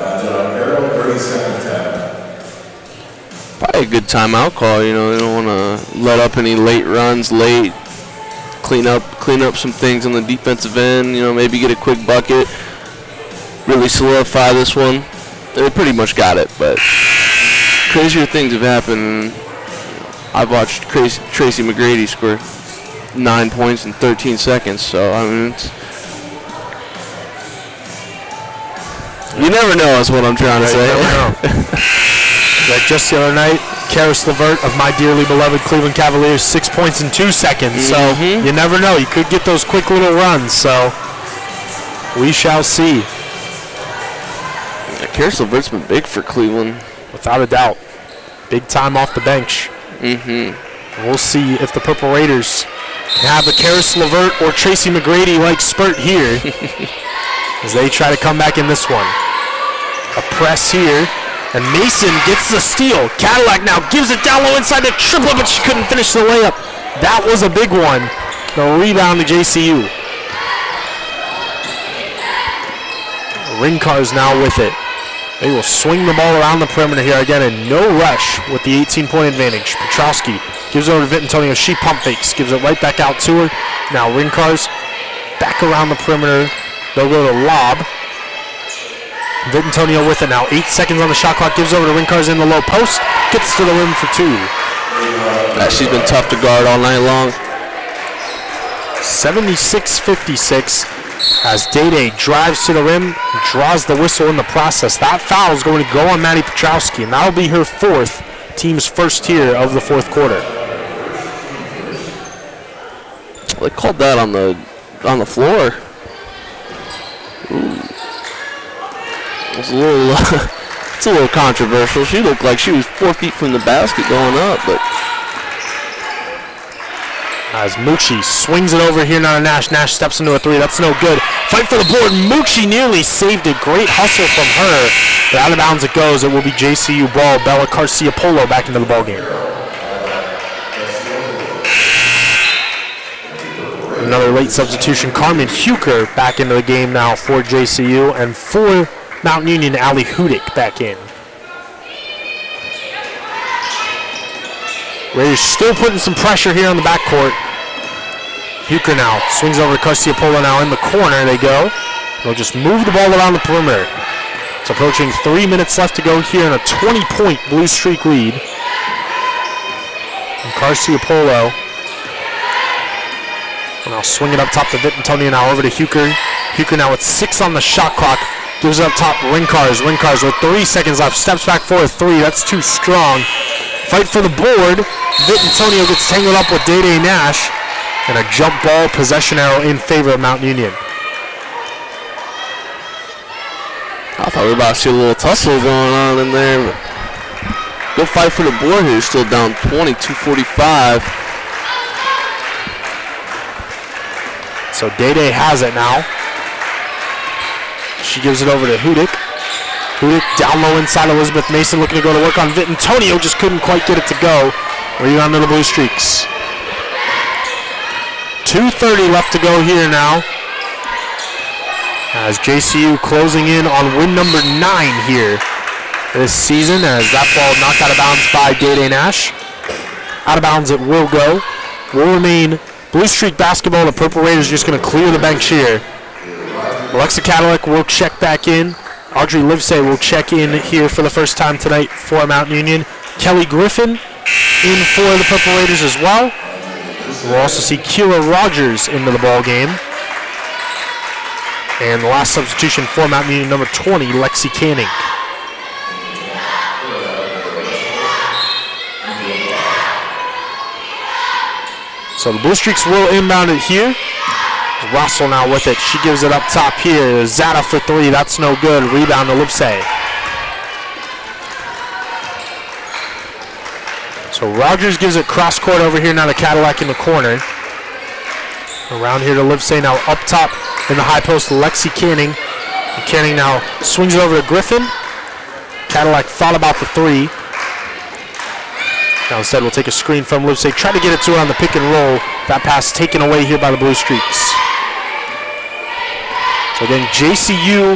Probably a good timeout call. You know, they don't want to let up any late runs late. Clean up some things on the defensive end. You know, maybe get a quick bucket. Really solidify this one. They pretty much got it, but crazier things have happened. I've watched Tracy McGrady score 9 points in 13 seconds. So I mean, you never know is what I'm trying to say. You never know. Like just the other night, Karis LeVert of my dearly beloved Cleveland Cavaliers, 6 points in 2 seconds. So you never know. You could get those quick little runs. So we shall see. Yeah, Karis LeVert's been big for Cleveland. Without a doubt. Big time off the bench. We'll see if the Purple Raiders can have a Karis LeVert or Tracy McGrady-like spurt here as they try to come back in this one. A press here. And Mason gets the steal. Cadillac now gives it down low inside the Triplett, but she couldn't finish the layup. That was a big one. The rebound to JCU. Rinkar's now with it. They will swing the ball around the perimeter here again, and no rush with the 18-point advantage. Petrowski gives it over to Vitantonio. She pump fakes, gives it right back out to her. Now Rinkar's back around the perimeter. They'll go to lob. Vitantonio with it now. 8 seconds on the shot clock. Gives over to Rinkar's in the low post. Gets to the rim for 2. She's been tough to guard all night long. 76-56 as Day drives to the rim, draws the whistle in the process. That foul is going to go on Maddie Petrowski, and that'll be her fourth, team's first here of the fourth quarter. They called that on the floor. Ooh. It's a little controversial. She looked like she was 4 feet from the basket going up, but as Moochie swings it over here now to Nash. Nash steps into a three. That's no good. Fight for the board. Moochie nearly saved it. Great hustle from her. But out of bounds it goes. It will be JCU ball. Bella Garcia-Polo back into the ball game. Another late substitution. Carmen Huker back into the game now for JCU. And for Mount Union, Ali Hudick back in. Raiders still putting some pressure here on the backcourt. Huker now swings over to Garcia-Polo now in the corner. They go. They'll just move the ball around the perimeter. It's approaching 3 minutes left to go here in a 20-point Blue Streak lead. And Garcia-Polo will now swing it up top to Vittonia, now over to Huker. Huker now with 6 on the shot clock. Gives it up top, Rincars with 3 seconds left. Steps back for a three. That's too strong. Fight for the board. Vittonia gets tangled up with Day Nash. And a jump ball possession arrow in favor of Mount Union. I thought we were about to see a little tussle going on in there. But good fight for the board here. Still down 22-45. So Day has it now. She gives it over to Hudick. Hudick down low inside Elizabeth Mason, looking to go to work on Vittonia. Just couldn't quite get it to go. Rebound to the Blue Streaks. 2:30 left to go here now. As JCU closing in on win number 9 here this season, as that ball knocked out of bounds by Day Nash. Out of bounds it will go. Will remain Blue Streak basketball. The Purple Raiders just going to clear the bench here. Alexa Cadillac will check back in. Audrey Livesay will check in here for the first time tonight for Mount Union. Kelly Griffin in for the Purple Raiders as well. We'll also see Kira Rogers into the ball game. And the last substitution for Mount Union, number 20, Lexi Canning. So the Blue Streaks will inbound it here. Russell now with it. She gives it up top here. Zata for three. That's no good. Rebound to Lipsey. So Rogers gives it cross court over here now to Cadillac in the corner. Around here to Lipsey now up top in the high post. Lexi Canning. And Canning now swings it over to Griffin. Cadillac thought about the three. Now instead we'll take a screen from Lipsey. Try to get it to her on the pick and roll. That pass taken away here by the Blue Streaks. So again, JCU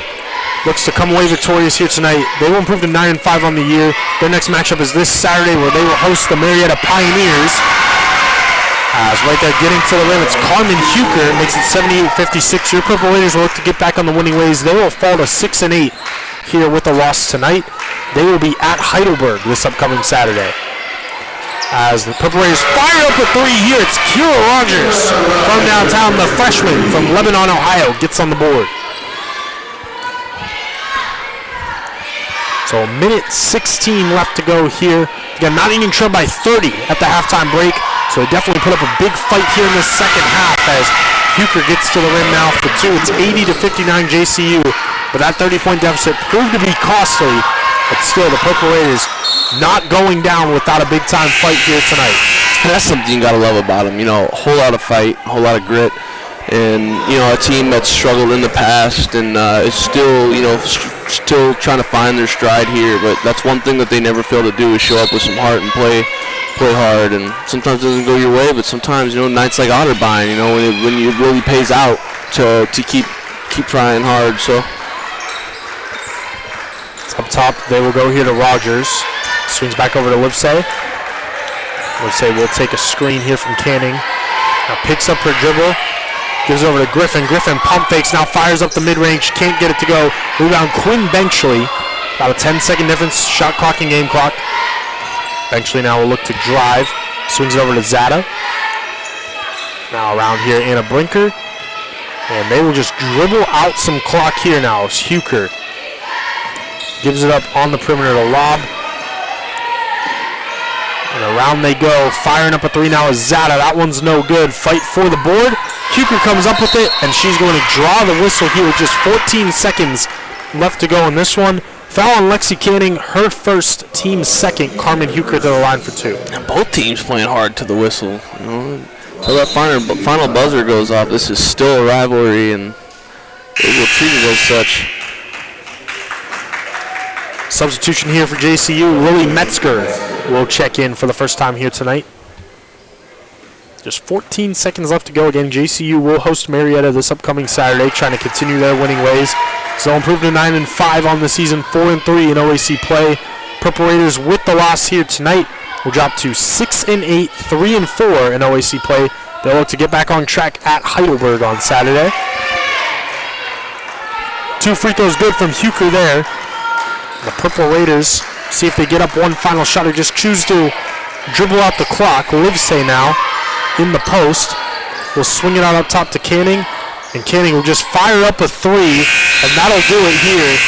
looks to come away victorious here tonight. They will improve to 9-5 on the year. Their next matchup is this Saturday, where they will host the Marietta Pioneers. As right there getting to the rim, it's Carmen Huker. Makes it 78-56. Your Purple Raiders will look to get back on the winning ways. They will fall to 6-8 here with a loss tonight. They will be at Heidelberg this upcoming Saturday. As the Purple Raiders fire up a three here, it's Kira Rogers from downtown. The freshman from Lebanon, Ohio, gets on the board. So a minute 16 left to go here. Again, Mount Union trailed by 30 at the halftime break, so they definitely put up a big fight here in the second half as Huker gets to the rim now for two. It's 80-59 JCU, but that 30-point deficit proved to be costly. But still, the Purple Raiders not going down without a big-time fight here tonight. And that's something you got to love about them. You know, a whole lot of fight, a whole lot of grit. And, you know, a team that's struggled in the past and is still, you know, still trying to find their stride here. But that's one thing that they never fail to do is show up with some heart and play hard. And sometimes it doesn't go your way, but sometimes, you know, nights like Otterbein, you know, when it really pays out to keep trying hard. So up top, they will go here to Rogers. Swings back over to Lipsey. Lipsey will take a screen here from Canning. Now picks up her dribble. Gives it over to Griffin. Griffin pump fakes, now fires up the mid-range. Can't get it to go. Rebound Quinn Benchley. About a 10-second difference. Shot clock and game clock. Benchley now will look to drive. Swings it over to Zada. Now around here, Anna Brinker. And they will just dribble out some clock here now. It's Huker. Gives it up on the perimeter to Lob. And around they go. Firing up a three now is Zada. That one's no good. Fight for the board. Huker comes up with it, and she's going to draw the whistle here with just 14 seconds left to go in this one. Foul on Lexi Canning, her first, team second. Carmen Huker to the line for two. And both teams playing hard to the whistle. You know, until that final buzzer goes off, this is still a rivalry, and they will treat it as such. Substitution here for JCU. Lily Metzger will check in for the first time here tonight. Just 14 seconds left to go. Again, JCU will host Marietta this upcoming Saturday, trying to continue their winning ways. So improved to 9-5 on the season, 4-3 in OAC play. Purple Raiders with the loss here tonight will drop to 6-8, 3-4 in OAC play. They'll look to get back on track at Heidelberg on Saturday. 2 free throws good from Huker there. The Purple Raiders see if they get up one final shot or just choose to dribble out the clock. Livesay now in the post. Will swing it out up top to Canning. And Canning will just fire up a three, and that'll do it here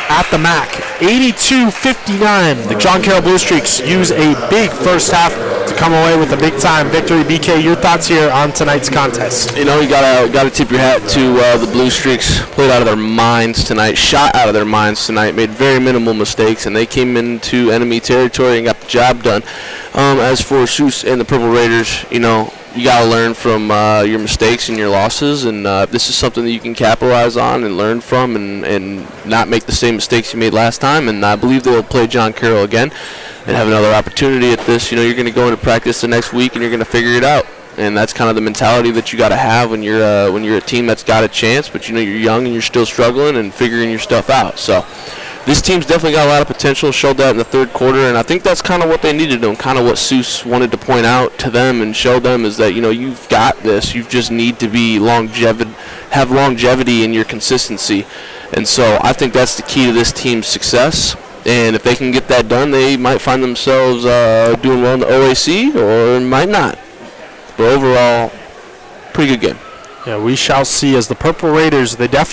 at the MAC. 82-59. The John Carroll Blue Streaks use a big first half to come away with a big-time victory. BK, your thoughts here on tonight's contest? You know, you gotta tip your hat to the Blue Streaks. Played out of their minds tonight, shot out of their minds tonight, made very minimal mistakes, and they came into enemy territory and got the job done. As for Seuss and the Purple Raiders, you know, you got to learn from your mistakes and your losses, and this is something that you can capitalize on and learn from and not make the same mistakes you made last time, and I believe they'll play John Carroll again and have another opportunity at this. You know, you're going to go into practice the next week and you're going to figure it out, and that's kind of the mentality that you got to have when you're a team that's got a chance, but you know you're young and you're still struggling and figuring your stuff out. So this team's definitely got a lot of potential, showed that in the third quarter, and I think that's kind of what they needed to do, and kind of what Seuss wanted to point out to them and show them is that, you know, you've got this. You just need to be have longevity in your consistency. And so I think that's the key to this team's success. And if they can get that done, they might find themselves doing well in the OAC or might not. But overall, pretty good game. Yeah, we shall see. As the Purple Raiders, they took